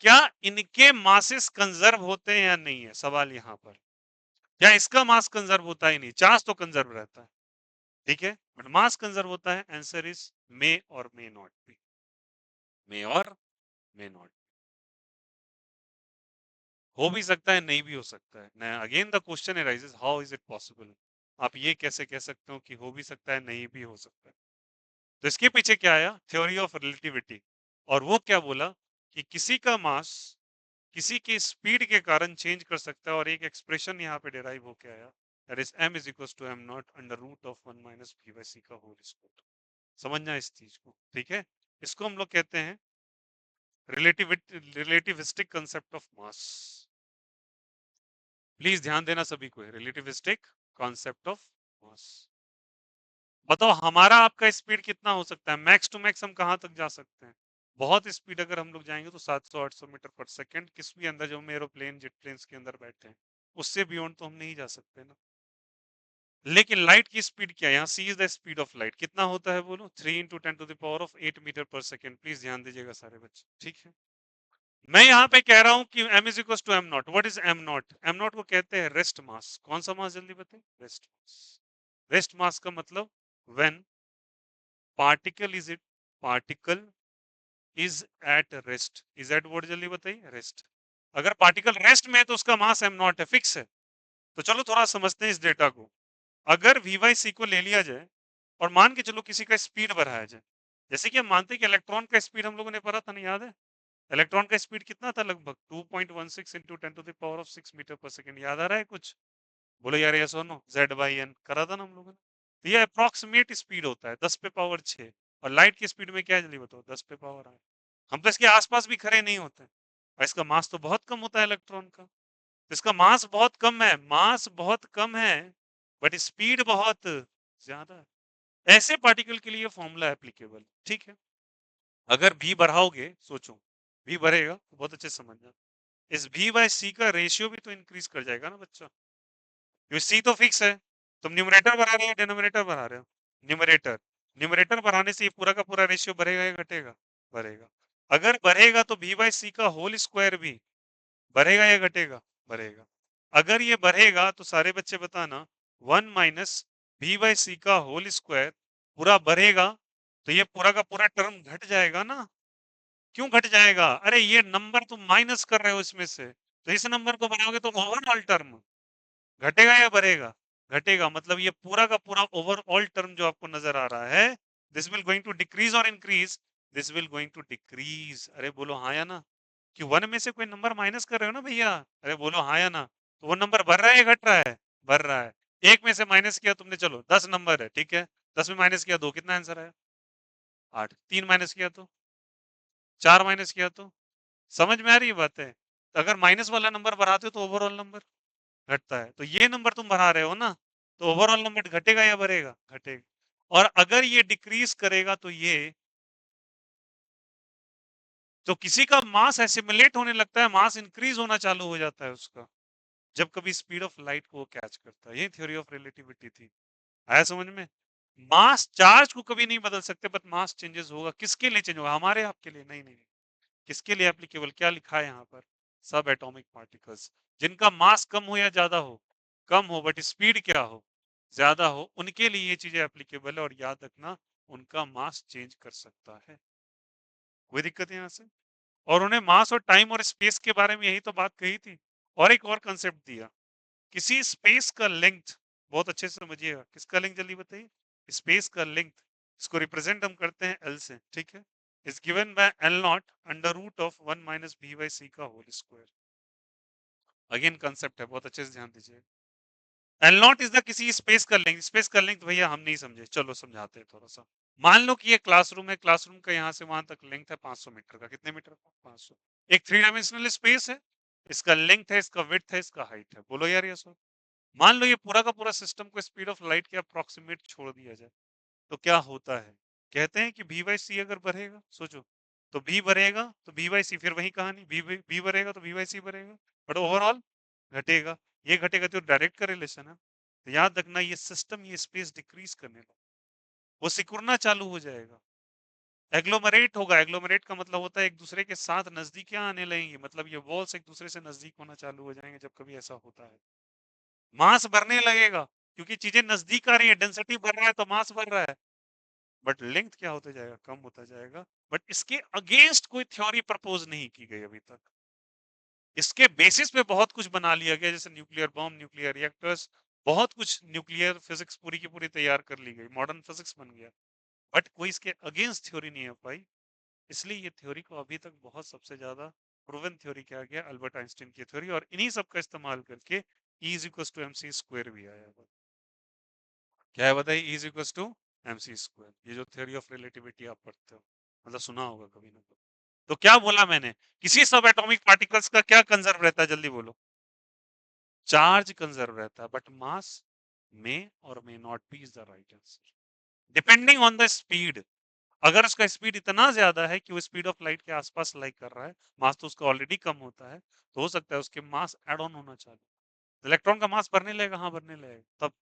क्या इनके मासेस कंजर्व होते हैं या नहीं है, सवाल यहाँ पर। क्या इसका मास कंजर्व होता ही नहीं, चार्ज तो कंजर्व रहता है, ठीक है, बट मास कंजर्व होता है, आंसर इज मे और मे नॉट बी, मे और मे नॉट। हो भी सकता है, नहीं भी हो सकता है ना, again the question arises, how is it possible. आप ये कैसे कह सकते हो कि हो भी सकता है, नहीं भी हो सकता है। तो इसके पीछे क्या आया, थ्योरी ऑफ रिलेटिविटी। और वो क्या बोला कि किसी का मास किसी की स्पीड के कारण चेंज कर सकता है, और एक एक्सप्रेशन यहाँ पे डिराइव होके आया, that is m is equal to m not under root of 1 minus b by c का होल स्क्वायर। समझना इस चीज को, ठीक है। इसको हम लोग कहते हैं relativistic concept of mass. Please ध्यान देना सभी को, रिलेटिविस्टिक कॉन्सेप्ट ऑफ मास। बताओ हमारा आपका स्पीड कितना हो सकता है, मैक्स टू मैक्स हम कहां तक जा सकते हैं। बहुत स्पीड अगर हम लोग जाएंगे तो 700-800 मीटर पर सेकंड, किस भी अंदर जो हम एरोप्लेन जेट प्लेन्स के अंदर बैठे हैं, उससे बियॉन्ड तो हम नहीं जा सकते ना। लेकिन लाइट की स्पीड क्या है, यहाँ C is the speed of light, कितना होता है बोलो, 3 × 10⁻⁸ मीटर पर सेकंड। प्लीज ध्यान दीजिएगा सारे बच्चे, ठीक है। मैं यहाँ पे कह रहा हूँ कि m is equal to M not. What is M not, M not को कहते हैं रेस्ट मास। कौन सा मास जल्दी बताए, रेस्ट मास। रेस्ट मास का मतलब when particle is it particle is at rest, is at word जल्दी बताइए, रेस्ट। अगर पार्टिकल रेस्ट में है तो उसका मास एम नॉट है, फिक्स है। तो चलो थोड़ा समझते हैं इस डेटा को। अगर वी बाई सी को ले लिया जाए और मान के चलो किसी का स्पीड बढ़ाया जाए, जैसे कि हम मानते हैं कि इलेक्ट्रॉन का स्पीड हम लोगों ने पढ़ा था ना, याद है। इलेक्ट्रॉन का स्पीड कितना था, लगभग 2.16 इंटू 10⁻⁶ मीटर पर सेकंड। याद आ रहा है कुछ, बोलो यार यस और नो, Z/n करा था ना हम लोगों ने। तो ये अप्रोक्सीमेट स्पीड होता है 10⁻6। और लाइट की स्पीड में क्या है जल्दी बताओ, 10⁻8। हम तो इसके आसपास भी खड़े नहीं होते, और इसका मास तो बहुत कम होता है इलेक्ट्रॉन का। तो इसका मास बहुत कम है, मास बहुत कम है, बट स्पीड बहुत ज्यादा है। ऐसे पार्टिकल के लिए फॉर्मूला एप्लीकेबल, ठीक है। अगर भी बढ़ाओगे, सोचो भी बढ़ेगा तो बहुत अच्छे से समझना, इस v बाय सी का रेशियो भी तो इंक्रीज कर जाएगा ना बच्चा, क्योंकि सी तो फिक्स है। तुम न्यूमरेटर बढ़ा रहे हो, डिनोमिनेटर बढ़ा रहे हो, न्यूमरेटर न्यूमरेटर बढ़ाने से ये पूरा का पूरा रेशियो बढ़ेगा या घटेगा, बढ़ेगा। अगर बढ़ेगा तो v बाय सी का होल स्क्वायर भी बढ़ेगा या घटेगा, बढ़ेगा। अगर ये बढ़ेगा तो सारे बच्चे बताना, 1 माइनस v बाई सी का होल स्क्वायर पूरा बढ़ेगा, तो ये पूरा का पूरा टर्म घट जाएगा ना। क्यों घट जाएगा? अरे ये नंबर तुम माइनस कर रहे हो इसमें से, तो इस नंबर को बनाओगे तो ओवरऑल टर्म घटेगा या बढ़ेगा? घटेगा। मतलब ये पूरा का पूरा ओवरऑल टर्म जो आपको नजर आ रहा है, this will going to decrease और increase? This will going to decrease. अरे बोलो हाँ या ना? कि वन में से कोई नंबर माइनस कर रहे हो ना भैया? अरे बोलो हाँ या ना? तो वो नंबर बढ़ रहा है या घट रहा है? बढ़ रहा है। एक में से माइनस किया तुमने, चलो 10 नंबर है, ठीक है, 10 में माइनस किया 2, कितना आंसर आया? 8। 3 माइनस किया तो 4 माइनस किया तो, समझ में आ रही है बातें? तो अगर माइनस वाला नंबर बढ़ाते हो तो ओवरऑल नंबर घटता है। तो ये नंबर तुम बढ़ा रहे हो ना, तो ओवरऑल नंबर घटेगा या बढ़ेगा? घटेगा। और अगर ये डिक्रीज करेगा तो ये, तो किसी का मास एसिमिलेट होने लगता है, मास इंक्रीज होना चालू हो जाता है उसका, जब कभी स्पीड ऑफ लाइट को कैच करता है। ये थ्योरी ऑफ रिलेटिविटी थी। आया समझ में? मास चार्ज को कभी नहीं बदल सकते, बट मास चेंजेस होगा। किसके लिए चेंज होगा? हमारे आपके लिए नहीं, नहीं। किसके लिए एप्लीकेबल? क्या लिखा है यहाँ पर? सब एटॉमिक पार्टिकल्स, जिनका मास कम हो या ज्यादा हो, कम हो बट स्पीड क्या हो, ज्यादा हो, उनके लिए ये चीजें एप्लीकेबल है। और याद रखना, उनका मास चेंज कर सकता है। कोई दिक्कत है यहाँ से? और उन्हें मास और टाइम और स्पेस के बारे में यही तो बात कही थी। और एक और कंसेप्ट दिया, किसी स्पेस का लेंथ, बहुत अच्छे से समझिएगा, किसका लेंथ जल्दी बताइए? स्पेस का लेंथ। इसको रिप्रेजेंट हम करते हैं एल से, ठीक है? Is given by L naught under root of 1 minus B by C का होल स्क्वायर। अगेन कंसेप्ट है, बहुत अच्छे से ध्यान दीजिए। एल नॉट इज द किसी स्पेस का लेंथ। स्पेस का लेंथ भैया हम नहीं समझे, चलो समझाते हैं थोड़ा सा। मान लो कि ये क्लासरूम है, क्लासरूम का यहाँ से वहां तक लेंथ है 500 मीटर का। कितने मीटर का? 500। एक थ्री डायमेंशनल स्पेस है, इसका लेंथ है, इसका विड्थ है, इसका हाइट है। बोलो यार ये सब। मान लो ये पूरा का पूरा सिस्टम को स्पीड ऑफ लाइट के अप्रोक्सीमेट छोड़ दिया जाए, तो क्या होता है? कहते हैं कि बी बाई सी अगर बढ़ेगा, सोचो, तो बी बढ़ेगा तो बी बाई सी, फिर वही कहानी, बी बढ़ेगा तो बी बाई सी बढ़ेगा, बट ओवरऑल घटेगा। ये घटेगा तो डायरेक्ट का रिलेशन है। तो याद रखना, ये सिस्टम, ये स्पेस डिक्रीज करने लगा, वो सिकुड़ना चालू हो जाएगा, एग्लोमरेट होगा। एग्लोमरेट का मतलब होता है एक दूसरे के साथ नजदीकियां आने लगेंगी, मतलब ये वॉल्स एक दूसरे से नजदीक होना चालू हो जाएंगे जब कभी ऐसा होता है। मास बढ़ने लगेगा, क्योंकि चीजें नजदीक आ रही है, डेंसिटी बढ़ रहा है तो मास बढ़ रहा है। बट लेंथ क्या होता जाएगा? कम होता जाएगा। बट इसके अगेंस्ट कोई थ्योरी प्रपोज नहीं की गई अभी तक। इसके बेसिस पे बहुत कुछ बना लिया गया, जैसे न्यूक्लियर बॉम्ब, न्यूक्लियर रिएक्टर्स, बहुत कुछ न्यूक्लियर फिजिक्स पूरी की पूरी तैयार कर ली गई, मॉडर्न फिजिक्स बन गया। बट कोई इसके अगेंस्ट थ्योरी नहीं है भाई। इसलिए ये थ्योरी को अभी तक बहुत सबसे ज्यादा प्रूवन थ्योरी किया गया, अल्बर्ट आइंस्टीन की थ्योरी। और इन्हीं सब का इस्तेमाल करके E is equal to M C square भी आया है। क्या है बताइए? E is equal to M C square. ये जो थ्योरी ऑफ रिलेटिविटी आप पढ़ते हो, मतलब सुना होगा कभी ना कभी। तो क्या बोला मैंने? किसी सब एटॉमिक पार्टिकल्स का क्या कंजर्व रहता है? जल्दी बोलो। चार्ज कंजर्व रहता है, बट मास में और may not be is the right answer, depending on the speed. अगर उसका स्पीड इतना ज्यादा है कि वो स्पीड ऑफ लाइट के आसपास लाई कर रहा है, मास तो उसका ऑलरेडी कम होता है, तो हो सकता है उसके मास एड ऑन होना चालू। इलेक्ट्रॉन का मास बढ़ने लगेगा, हाँ बढ़ने लगेगा तब।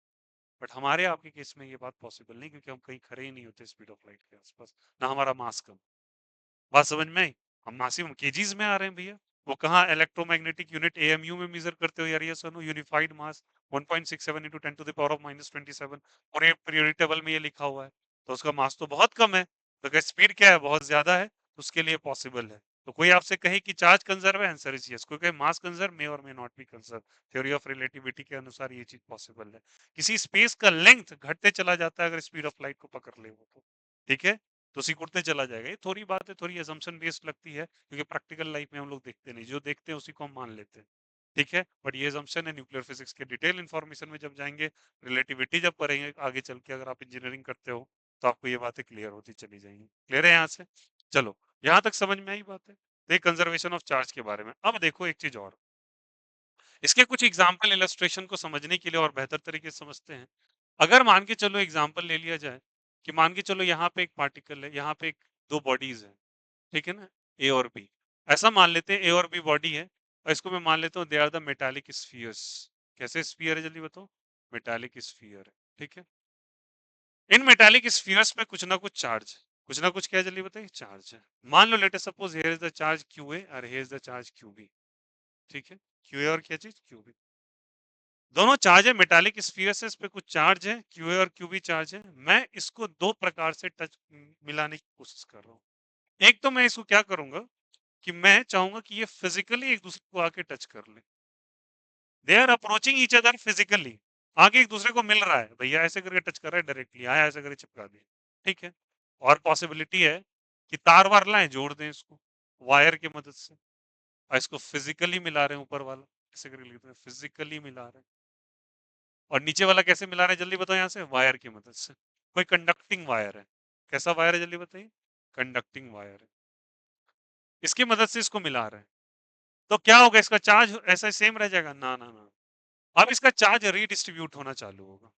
बट हमारे आपके केस में ये बात पॉसिबल नहीं, क्योंकि हम कहीं खड़े ही नहीं होते स्पीड ऑफ लाइट के आसपास, ना हमारा मास कम। बात समझ में आई? हम मासिव केजीज में आ रहे हैं भैया। वो कहाँ इलेक्ट्रोमैग्नेटिक यूनिट एएमयू में मेजर करते हो यार? ये सुनो, unified mass 1.67 into 10 to the power of -27, और ये पीरियोडिक टेबल में ये लिखा हुआ है। तो उसका मास तो बहुत कम है, तो अगर स्पीड क्या है? बहुत ज्यादा है, तो उसके लिए पॉसिबल है। तो कोई आपसे कहे कि चार्ज कंजर्व है, आंसर इज यस। कोई कहे मास कंजर्व, मे और may not be conserve. Theory of relativity के अनुसार ये चीज पॉसिबल है। किसी स्पेस का लेंथ घटते चला जाता है अगर स्पीड ऑफ लाइट को पकड़ ले वो, तो ठीक है, तो सिकुड़ते चला जाएगा। ये थोड़ी बात है, थोड़ी असम्पशन बेस्ड लगती है, क्योंकि प्रैक्टिकल लाइफ में हम लोग देखते नहीं, जो देखते हैं उसी को हम मान लेते हैं, ठीक है। बट ये असम्पशन है। न्यूक्लियर फिजिक्स के डिटेल इन्फॉर्मेशन में जब जाएंगे, रिलेटिविटी जब पढ़ेंगे आगे चल के, अगर आप इंजीनियरिंग करते हो, तो आपको ये बातें क्लियर होती चली जाएंगी। क्लियर है यहाँ से? चलो, यहाँ तक समझ में आई बात है। तो कंजर्वेशन ऑफ चार्ज के बारे में। अब देखो एक चीज और, इसके कुछ एग्जाम्पल इलस्ट्रेशन को समझने के लिए और बेहतर तरीके से समझते हैं। अगर मान के चलो एग्जाम्पल ले लिया जाए कि मान के चलो यहाँ पे एक पार्टिकल है, यहाँ पे एक दो बॉडीज है, ठीक है ना, ए और बी। ऐसा मान लेते हैं ए और बी बॉडी है, और इसको मैं मान लेता हूँ they are the metallic spheres. कैसे स्फीयर है जल्दी बताओ? मेटालिक स्फीयर है, ठीक है। इन मेटालिक स्फीयर्स पे कुछ ना कुछ चार्ज है, कुछ ना कुछ क्या है जल्दी बताइए? चार्ज है। मान लो let us suppose here is the charge Q A और here is the charge Q B, ठीक है। क्यू ए और क्या चीज? Q B. दोनों चार्ज है, मेटालिक स्फीयर है, इस पे कुछ चार्ज है, क्यूए और क्यूबी चार्ज है। मैं इसको दो प्रकार से टच मिलाने की कोशिश कर रहा हूँ। एक तो मैं इसको क्या करूंगा कि मैं चाहूंगा कि ये फिजिकली एक दूसरे को आके टच कर ले। They are approaching each other physically, आगे एक दूसरे को मिल रहा है, भैया ऐसे करके टच कर रहा है डायरेक्टली, आया ऐसे करके चिपका दिया, ठीक है। और पॉसिबिलिटी है कि तार वार लाएं, जोड़ दें इसको वायर की मदद से, और इसको फिजिकली मिला रहे हैं, ऊपर वाला ऐसे करके लिखते हैं फिजिकली मिला रहे हैं। और नीचे वाला कैसे मिला रहे हैं जल्दी बताओ, यहाँ से वायर की मदद से, कोई कंडक्टिंग वायर है। कैसा वायर है जल्दी बताइए, कंडक्टिंग वायर है, इसकी मदद से इसको मिला रहे हैं। तो क्या होगा, इसका चार्ज ऐसा सेम रह जाएगा ना ना ना, अब इसका चार्ज रीडिस्ट्रीब्यूट होना चालू होगा।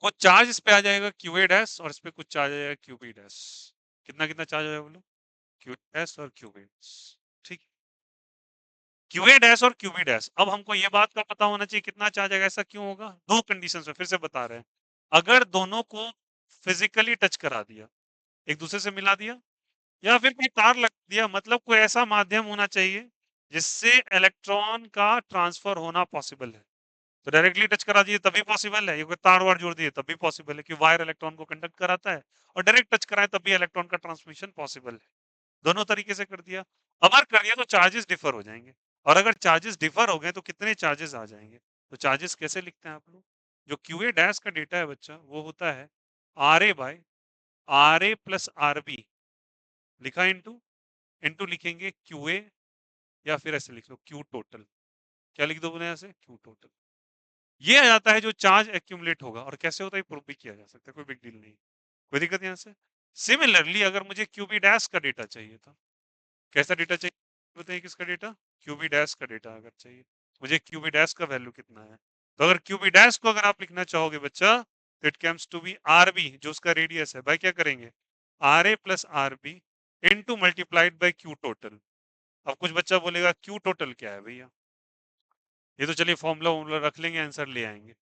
कुछ चार्ज इस पे आ जाएगा क्यूए डैश, और इस पे कुछ चार्ज आ जाएगा क्यूबी डैश। कितना कितना चार्ज आएगा बोलो, क्यू डैश और क्यूबी डैश, ठीक। क्यूए डैश और क्यूबी डैश, अब हमको ये बात का पता होना चाहिए कितना चार्ज आएगा। ऐसा क्यों होगा, दो कंडीशन में फिर से बता रहे हैं। अगर दोनों को फिजिकली टच करा दिया, एक दूसरे से मिला दिया, या फिर कोई तार लग दिया, मतलब कोई ऐसा माध्यम होना चाहिए जिससे इलेक्ट्रॉन का ट्रांसफर होना पॉसिबल है। तो डायरेक्टली टच करा दिए तभी पॉसिबल है, ये कोई तार वार जोड़ दिए तभी पॉसिबल है, कि वायर इलेक्ट्रॉन को कंडक्ट कराता है, और डायरेक्ट टच कराए तभी इलेक्ट्रॉन का ट्रांसमिशन पॉसिबल है। दोनों तरीके से कर दिया। अगर कर दिया तो चार्जेस डिफर हो जाएंगे, और अगर चार्जेस डिफर हो गए तो कितने चार्जेस आ जाएंगे। तो चार्जेस कैसे लिखते हैं आप लोग, जो क्यूए डैश का डेटा है बच्चा, वो होता है R A by R A plus R B, लिखा इनटू, इनटू लिखेंगे क्यूए, या फिर ऐसे लिख लो क्यू टोटल। क्या लिख दो बोले यहाँ से, क्यू टोटल। ये आ जाता है जो चार्ज एक्यूमुलेट होगा, और कैसे होता है प्रूफ भी किया जा सकता है, कोई बिग डील नहीं, कोई दिक्कत यहाँ से। सिमिलरली अगर मुझे क्यूबी डैश का डेटा चाहिए था, कैसा डेटा चाहिए बताइए, किसका डेटा, क्यूबी डैश का डेटा अगर चाहिए मुझे, क्यूबी डैश का वैल्यू कितना है। तो अगर क्यूबी डैश को अगर आप लिखना चाहोगे बच्चा, तो it comes to be R B, जो उसका रेडियस है, भाई क्या करेंगे, R A plus R B into multiplied by Q total. अब कुछ बच्चा बोलेगा क्यू टोटल क्या है भैया, ये तो चलिए फॉर्मूला वॉर्मूला रख लेंगे, आंसर ले आएंगे।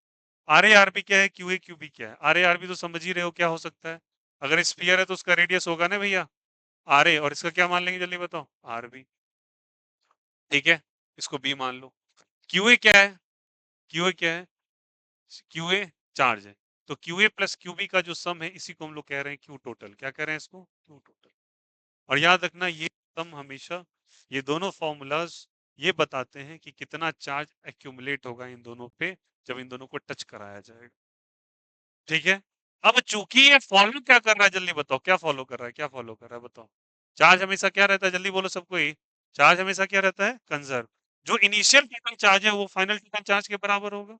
आर ए आर बी क्या है, क्यू ए क्यू बी क्या है। आर ए आर बी तो समझ ही रहे हो क्या हो सकता है, अगर स्फीयर है तो उसका रेडियस होगा ना भैया आर ए, और इसका क्या मान लेंगे जल्दी बताओ, आर बी, ठीक है। इसको बी मान लो। क्यू ए क्या है, क्यू ए क्या है, क्यू ए चार्ज है, तो Q A plus Q B का जो सम है, इसी को हम लोग कह रहे हैं क्यू टोटल। क्या कह रहे हैं इसको, क्यू टोटल। और याद रखना ये सम हमेशा, ये दोनों फॉर्मूलाज ये बताते हैं कि कितना चार्ज एक्यूमुलेट होगा इन दोनों पे जब इन दोनों को टच कराया जाएगा, ठीक है। अब चूंकि ये फॉलो क्या कर रहा है जल्दी बताओ, क्या फॉलो कर रहा है, क्या फॉलो कर रहा है बताओ। चार्ज हमेशा क्या रहता है जल्दी बोलो सबको ही, चार्ज हमेशा क्या रहता है, कंजर्व। जो इनिशियल टोटल चार्ज है वो फाइनल टोटल चार्ज के बराबर होगा।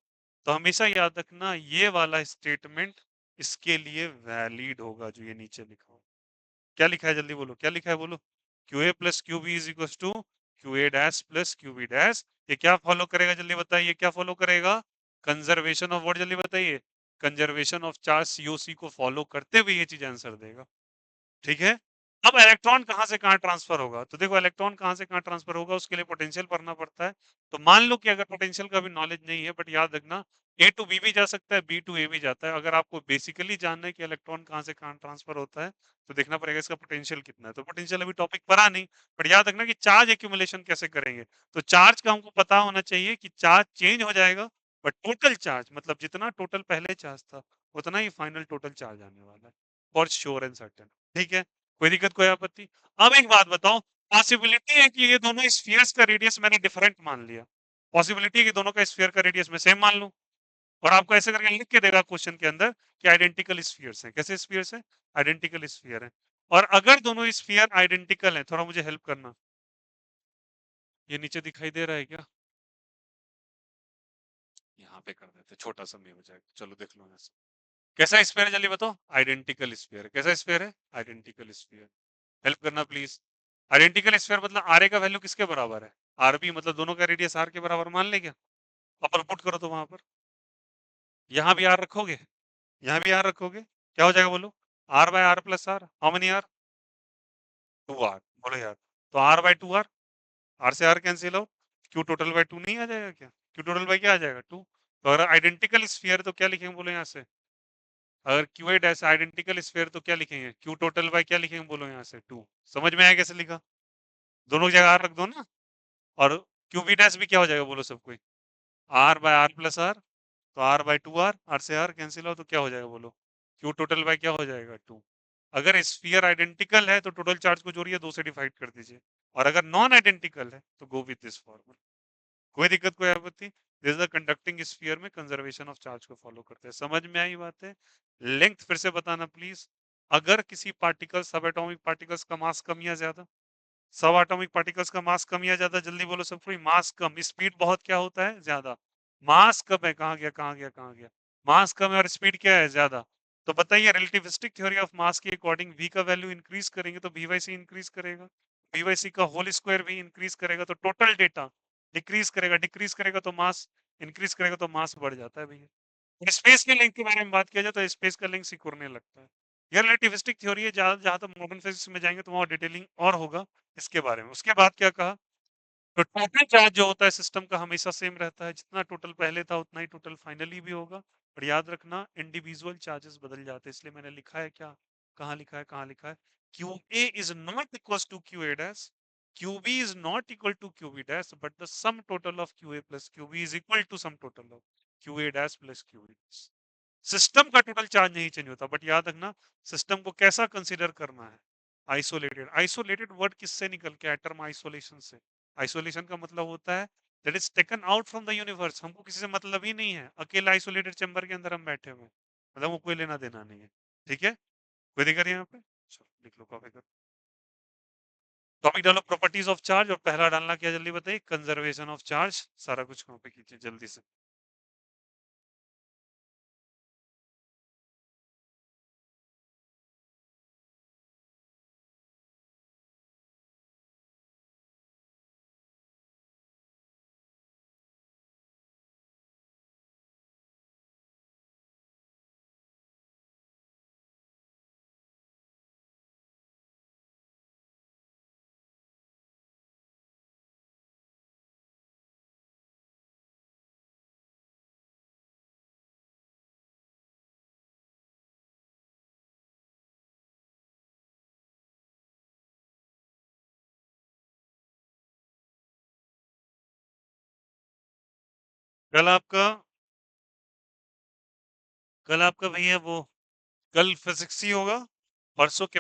तो हमेशा याद रखना ये वाला स्टेटमेंट इसके लिए वैलिड होगा, जो ये नीचे लिखा हो। क्या लिखा है जल्दी बोलो, क्या लिखा है बोलो, Q A plus Q B is equal to Q A dash plus Q B dash. ये क्या फॉलो करेगा जल्दी बताइए, क्या फॉलो करेगा, कंजर्वेशन ऑफ व्हाट जल्दी बताइए, कंजर्वेशन ऑफ चार्ज सीओसी को फॉलो करते हुए ये चीज आंसर देगा, ठीक है। अब इलेक्ट्रॉन कहां से कहां ट्रांसफर होगा, तो देखो इलेक्ट्रॉन कहां से कहां ट्रांसफर होगा उसके लिए पोटेंशियल पढ़ना पड़ता है। तो मान लो कि अगर पोटेंशियल का भी नॉलेज नहीं है, बट याद रखना ए टू बी भी जा सकता है, बी टू ए भी जाता है। अगर आपको बेसिकली जानना है कि इलेक्ट्रॉन कहां से कहां ट्रांसफर होता है, तो देखना पड़ेगा इसका पोटेंशियल कितना है। तो पोटेंशियल अभी टॉपिक पढ़ा नहीं, बट याद रखना कि चार्ज एक्यूमुलेशन कैसे करेंगे। तो चार्ज का हमको पता होना चाहिए कि चार्ज चेंज हो जाएगा, बट टोटल चार्ज मतलब जितना टोटल पहले चार्ज था उतना ही फाइनल टोटल चार्ज आने वाला है, फॉर श्योर एंड सर्टेन, ठीक है। कोई दिक्कत, कोई आपत्ति। अब एक बात बताओ, पॉसिबिलिटी है कि ये दोनों स्फीयर्स का रेडियस मैंने डिफरेंट मान लिया, पॉसिबिलिटी है कि दोनों का स्फीयर का रेडियस मैं सेम मान लूं, और आपको ऐसे करके लिख के देगा क्वेश्चन के अंदर कि आइडेंटिकल स्फीयर्स हैं। कैसे स्फीयर्स हैं, आइडेंटिकल स्फीयर हैं। और अगर दोनों स्फीयर आइडेंटिकल हैं, थोड़ा मुझे हेल्प करना, ये नीचे दिखाई दे रहा है क्या, यहाँ पे कर देते, छोटा सा में हो जाएगा, चलो देख लो ऐसे। कैसा स्फीयर है जल्दी बताओ, आइडेंटिकल स्फीयर। कैसा स्फीयर है, आइडेंटिकल स्फीयर। हेल्प करना प्लीज। आइडेंटिकल स्फीयर मतलब आर ए का वैल्यू किसके बराबर है, आर बी, मतलब दोनों का रेडियस आर के बराबर मान ले क्या, अपन पुट करो तो वहां पर, यहाँ भी आर रखोगे, यहाँ भी आर रखोगे, क्या हो जाएगा बोलो, R by R plus R, how many R, two R, बोलो यार। तो R by two R, R से R cancel out, Q total by two नहीं आ जाएगा क्या, क्यू टोटल बाय क्या आ जाएगा, टू। तो अगर आइडेंटिकल स्फीयर तो क्या लिखेंगे बोलो यहाँ से, अगर Q A dash identical sphere तो क्या लिखेंगे, क्यू टोटल बाय क्या लिखेंगे बोलो यहाँ से, टू। समझ में आया कैसे लिखा, दोनों जगह आर रख दो ना, और क्यू बी डैश भी क्या हो जाएगा बोलो सबको, R by R plus R, तो आर बाय टू आर से आर कैंसिल हो तो क्या हो जाएगा बोलो, क्यू टोटल बाय क्या हो जाएगा टू। अगर स्फीयर आइडेंटिकल है तो टोटल चार्ज को जोड़िए, दो से डिवाइड कर दीजिए, और अगर नॉन आइडेंटिकल है तो गो विद दिस फॉर्मूला। कोई दिक्कत, कोई आपत्ति? This is the conducting sphere में कंजर्वेशन ऑफ चार्ज को फॉलो करते हैं। समझ में आई बात है? लेंथ फिर से बताना प्लीज। अगर किसी पार्टिकल, सब एटॉमिक पार्टिकल्स का मास कम या ज्यादा, सब एटॉमिक पार्टिकल्स का मास कम या ज्यादा, जल्दी बोलो सब कोई। मास कम, स्पीड बहुत क्या होता है, ज्यादा। मास कम है, कहाँ गया कहाँ गया कहाँ गया, मास कम है और स्पीड क्या है, ज्यादा। तो बताइए रिलेटिविस्टिक थ्योरी ऑफ मास के अकॉर्डिंग v का वैल्यू इंक्रीज करेंगे तो v बाई सी इंक्रीज करेगा, v बाई सी का होल स्क्वायर भी इंक्रीज करेगा तो टोटल डेटा डिक्रीज करेगा, डिक्रीज करेगा तो मास, इंक्रीज करेगा तो मास बढ़ जाता है भैया। स्पेस के लिंक के बारे में बात किया जाए तो स्पेस का लिंक सिकुड़ने लगता है। यह रिलेटिविस्टिक थ्योरी है, जहां जहां तक मॉडर्न फिजिक्स में जाएंगे तो वहां डिटेलिंग और होगा इसके बारे में। उसके बाद क्या कहा, तो टोटल चार्ज जो होता है सिस्टम का हमेशा सेम रहता है, जितना टोटल पहले था उतना ही टोटल फाइनली भी होगा। और याद रखना इंडिविजुअल चार्जेस बदल जाते हैं, इसलिए मैंने लिखा है क्या, कहाँ लिखा है, कहाँ लिखा है, Q A is not equal to Q A dash, Q B is not equal to Q B dash, but the sum total of Q A plus Q B is equal to sum total of Q A dash plus Q B dash. System का total charge नहीं change होता, but याद रखना system को कैसा consider करना है, isolated. Isolated word किससे निकल के आया, टर्म आइसोलेशन से। आइसोलेशन का मतलब होता है that is taken out from the universe, हमको किसी से मतलब ही नहीं है, अकेला आइसोलेटेड चैम्बर के अंदर हम बैठे हुए हैं, मतलब वो कोई लेना देना नहीं है। ठीक है, कोई दिक्कत यहाँ पे? चलो लिख लो, कॉपी करो। टॉपिक डालो प्रॉपर्टीज ऑफ चार्ज, और पहला डालना क्या जल्दी बताइए, कंजर्वेशन ऑफ चार्ज। सारा कुछ कॉपी कीजिए जल्दी से। कल आपका कल आपका भैया वो, कल फिजिक्स ही होगा, परसों के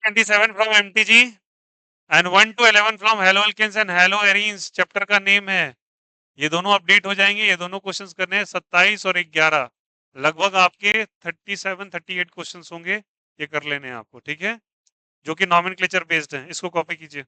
27 from MTG and 1 to 11 from haloalkanes and haloarenes chapter का नेम है। ये दोनों अपडेट हो जाएंगे, ये दोनों क्वेश्चंस करने हैं 27 और 11, लगभग आपके 37-38 क्वेश्चंस होंगे, ये कर लेने हैं आपको, ठीक है, जो कि नॉमेनक्लेचर बेस्ड है। इसको कॉपी कीजिए।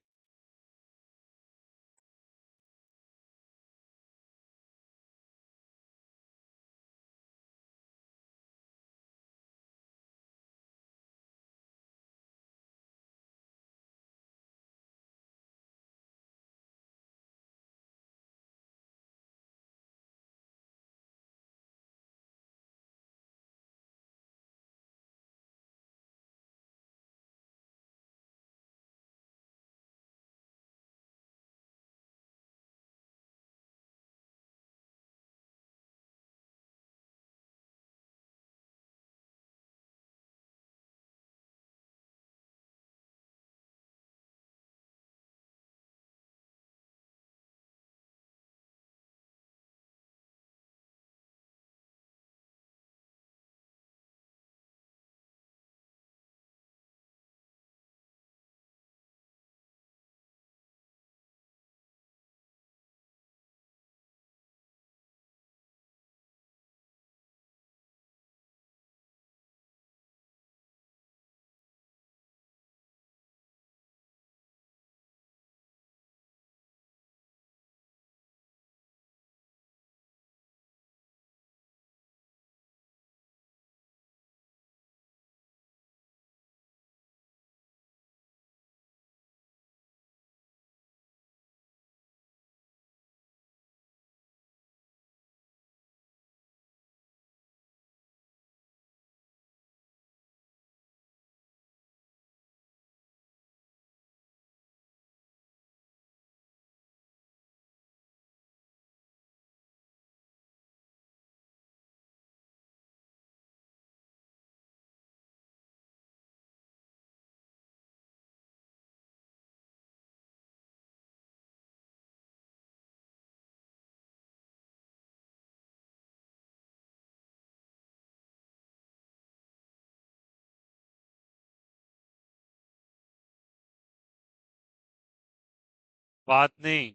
बात नहीं।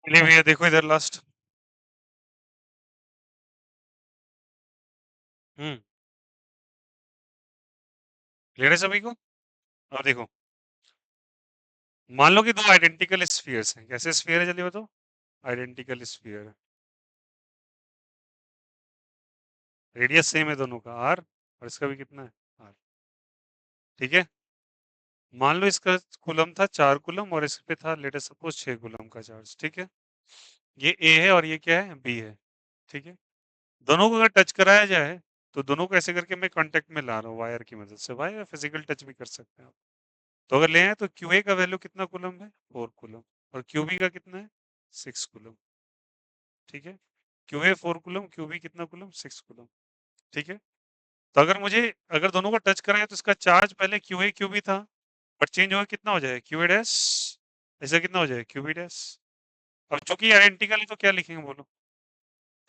चलिए भैया देखो इधर लास्ट। क्लियर है सभी को? अब देखो, मान लो कि दो आइडेंटिकल स्फीयर्स हैं। कैसे स्फीयर है जल्दी बताओ? आइडेंटिकल स्फीयर है, रेडियस सेम है दोनों का आर, और इसका भी कितना है आर। ठीक है, मान लो इसका कूलम था 4 कूलम और इस पे था लेट अस सपोज 6 कूलम का चार्ज। ठीक है, ये ए है और ये क्या है बी है। ठीक है, दोनों को अगर टच कराया जाए तो दोनों को ऐसे करके मैं कांटेक्ट में ला रहा हूँ वायर की मदद से। वायर फिजिकल टच भी कर सकते हैं आप। तो अगर ले आए तो क्यू ए का वैल्यू कितना कूलम है 4 कूलम, और क्यू बी का कितना है 6 कूलम। ठीक है, Q A 4 coulomb, Q B कितना कूलम 6 कूलम। ठीक है, तो अगर मुझे, अगर दोनों को टच कराया तो इसका चार्ज पहले क्यू ए क्यू बी था, बट चेंज होगा कितना हो जाएगा क्यू ए डैश, ऐसा कितना हो जाएगा क्यू बी डैश। अब चूंकि आइडेंटिकल है तो क्या लिखेंगे बोलो?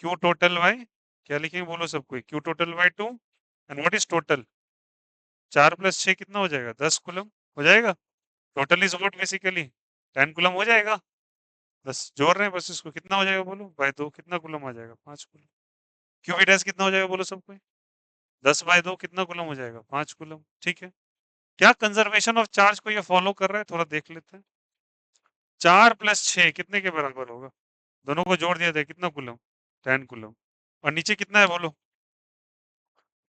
क्यू टोटल बाय, क्या लिखेंगे बोलो सबको? Q total by 2, and what is total? 4 + 6 कितना हो जाएगा 10 कूलम हो जाएगा। Total is what basically 10 coulomb हो जाएगा। बस जोड़ रहे हैं बस इसको, कितना हो जाएगा बोलो बाय 2, कितना कूलम आ जाएगा 5 कूलम। क्यू बी डैश कितना हो जाएगा बोलो सबको? 10/2 कितना कूलम हो जाएगा 5 कूलम। ठीक है, क्या कंजर्वेशन ऑफ चार्ज को ये फॉलो कर रहा है थोड़ा देख लेते हैं। 4 + 6 कितने के बराबर होगा? दोनों को जोड़ दिया जाए कितना कूलम 10 कूलम, और नीचे कितना है बोलो?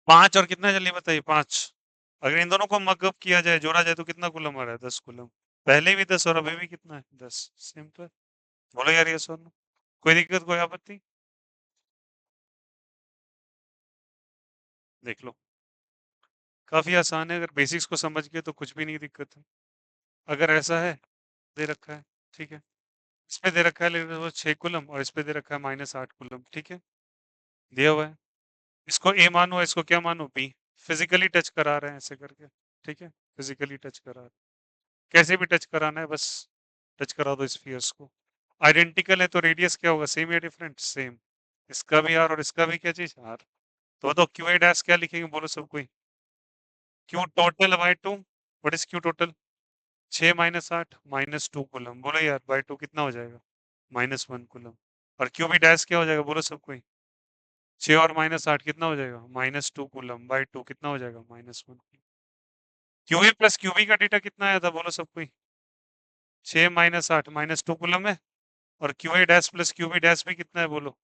5 और कितना जल्दी बताइए 5। अगर इन दोनों को मगअप किया जाए जोड़ा जाए तो कितना कूलम आ रहा है 10 कूलम। पहले भी 10 और अभी भी कितना है 10। सिंपल। बोलो यार ये सुन, कोई दिक्कत कोई आपत्ति? देख लो, काफी आसान है, अगर बेसिक्स को समझ गए तो कुछ भी नहीं दिक्कत है। अगर ऐसा है दे रखा है, ठीक है, इस पे दे रखा है लेकिन वो 6 कूलम और इस पे दे रखा है -8 कूलम। ठीक है, दिया हुआ है। इसको ए मानो, इसको क्या मानो बी। फिजिकली टच करा रहे हैं ऐसे करके। ठीक है, फिजिकली टच करा रहे हैं। कैसे भी टच कराना है बस टच करा दो स्फीयर्स को। आइडेंटिकल है तो रेडियस क्या होगा सेम या डिफरेंट? सेम। इसका भी आर और इसका भी क्या चीज आर। तो बताओ क्यू ए डैश क्या लिखेंगे बोलो सब कोई? Q total by 2, what is Q total? 6 - 8 -2 coulomb. बोलो यार बाय 2 कितना हो जाएगा -1 कूलम। और क्यू बी डैश क्या हो जाएगा बोलो सब कोई? 6 और -8 कितना हो जाएगा -2 कूलम बाय 2 कितना हो जाएगा -1। Q A plus Q B का डेटा कितना आया था बोलो सब कोई? 6 - 8 -2 कूलम है, और Q A dash plus Q B dash भी कितना है बोलो?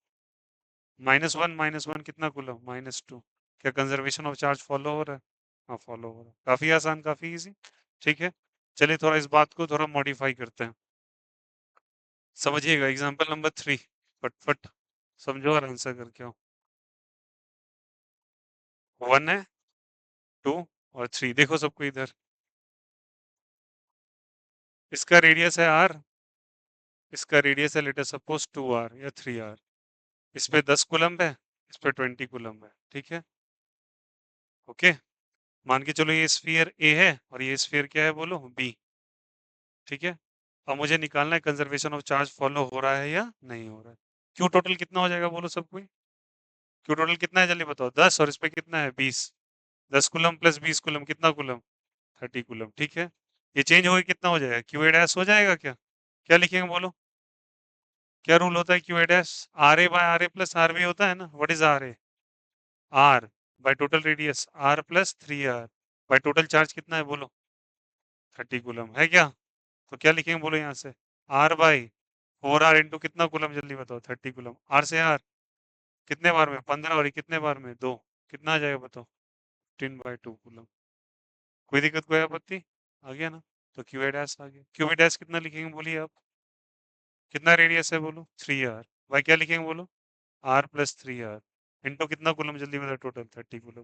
-1 कितना कूलम -2। क्या कंजर्वेशन ऑफ चार्ज फॉलो हो रहा है? हाँ फॉलो हो रहा है, काफी आसान काफी इजी। ठीक है, चलिए थोड़ा इस बात को थोड़ा मॉडिफाई करते हैं। समझिएगा एग्जांपल नंबर 3, फटफट समझो और आंसर करके आओ। 1 है, 2 और 3, देखो सबको इधर। इसका रेडियस है r, इसका रेडियस है लेट अस सपोज 2r या 3r। इस पे 10 कूलम है, इस पे 20 कूलम है। ठीक है, ओके, मान के चलो ये स्फीयर ए है और ये स्फीयर क्या है बोलो बी। ठीक है, अब मुझे निकालना है कंजर्वेशन ऑफ चार्ज फॉलो हो रहा है या नहीं हो रहा है। क्यू टोटल कितना हो जाएगा बोलो सब कोई? क्यू टोटल कितना है जल्दी बताओ? 10 और इस पे कितना है 20। 10 कूलम प्लस 20 कूलम कितना कूलम? 30 कूलम। ठीक है, ये चेंज हो गया कितना हो जाएगा क्यू ए डैश हो जाएगा क्या? क्या लिखेंगे बोलो? क्या रूल होता है Q A dash? R A by R A plus R B होता है ना। What is R A? R by total radius R plus 3r by total charge कितना है बोलो? 30 कूलम है क्या? तो क्या लिखेंगे बोलो यहाँ से? आर बाई 4r इंटू कितना कूलम जल्दी बताओ? 30 कूलम। आर से आर कितने बार में? 15, और ये कितने बार में? 2। कितना आ जाएगा बताओ? 15/2 कूलम। कोई दिक्कत कोई आपत्ति? आ गया ना? तो क्यू ए डैश आ गया। क्यू ए डैश कितना लिखेंगे बोलिए आप? कितना रेडियस है बोलो? 3r बाई क्या लिखेंगे बोलो? आर प्लस 3r इंटू कितना कूलम जल्दी बताओ? Total 30 coulomb.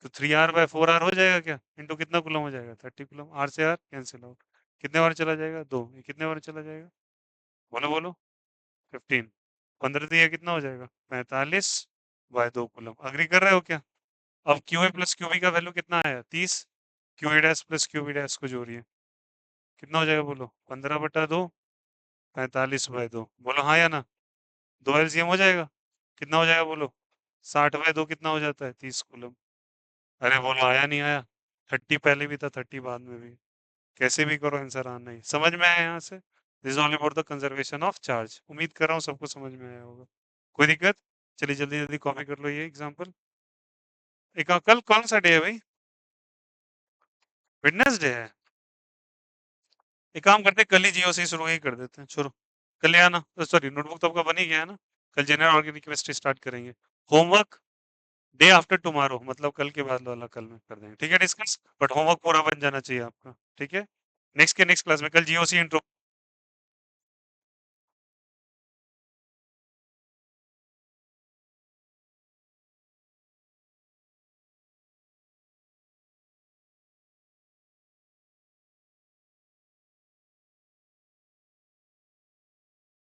तो 3r/4r हो जाएगा क्या? इंटू कितना कूलम हो जाएगा? 30 कूलम। आर से आर कैंसिल आउट। कितने बार चला जाएगा? 2। ये कितने बार चला जाएगा बोलो बोलो? 15। 15 दिया कितना हो जाएगा? 45/2 कूलम। अग्री कर रहे हो क्या? अब Q A plus Q B का वैल्यू कितना आया? 30। Q A dash plus Q B dash को जोड़िए कितना हो जाएगा बोलो? 15/2, 45/2। बोलो हाँ या ना? 2 एलसीएम हो जाएगा, कितना हो जाएगा बोलो? 60/2 कितना हो जाता है? 30 कूलम। अरे बोलो आया नहीं आया? 30 पहले भी था 30 बाद में भी। कैसे भी करो आंसर आना ही। समझ में आया यहाँ से? This is all about the conservation of charge. उम्मीद कर रहा हूँ सबको समझ में आया होगा। कोई दिक्कत? चलिए जल्दी जल्दी कॉपी कर लो ये एग्जाम्पल। एक कल कौन सा डे है भाई? वेडनेसडे है। एक काम करते हैं, कल ही जीओ से शुरू ही कर देते हैं, छोड़ो। कल ले आना, सॉरी नोटबुक तो आपका बन ही गया है ना। कल जनरल ऑर्गेनिक केमिस्ट्री स्टार्ट करेंगे। होमवर्क डे आफ्टर टुमारो, मतलब कल के बाद वाला कल में कर देंगे, ठीक है डिस्कस। बट होमवर्क पूरा बन जाना चाहिए आपका, ठीक है। नेक्स्ट के नेक्स्ट क्लास में कल जीओसी इंट्रो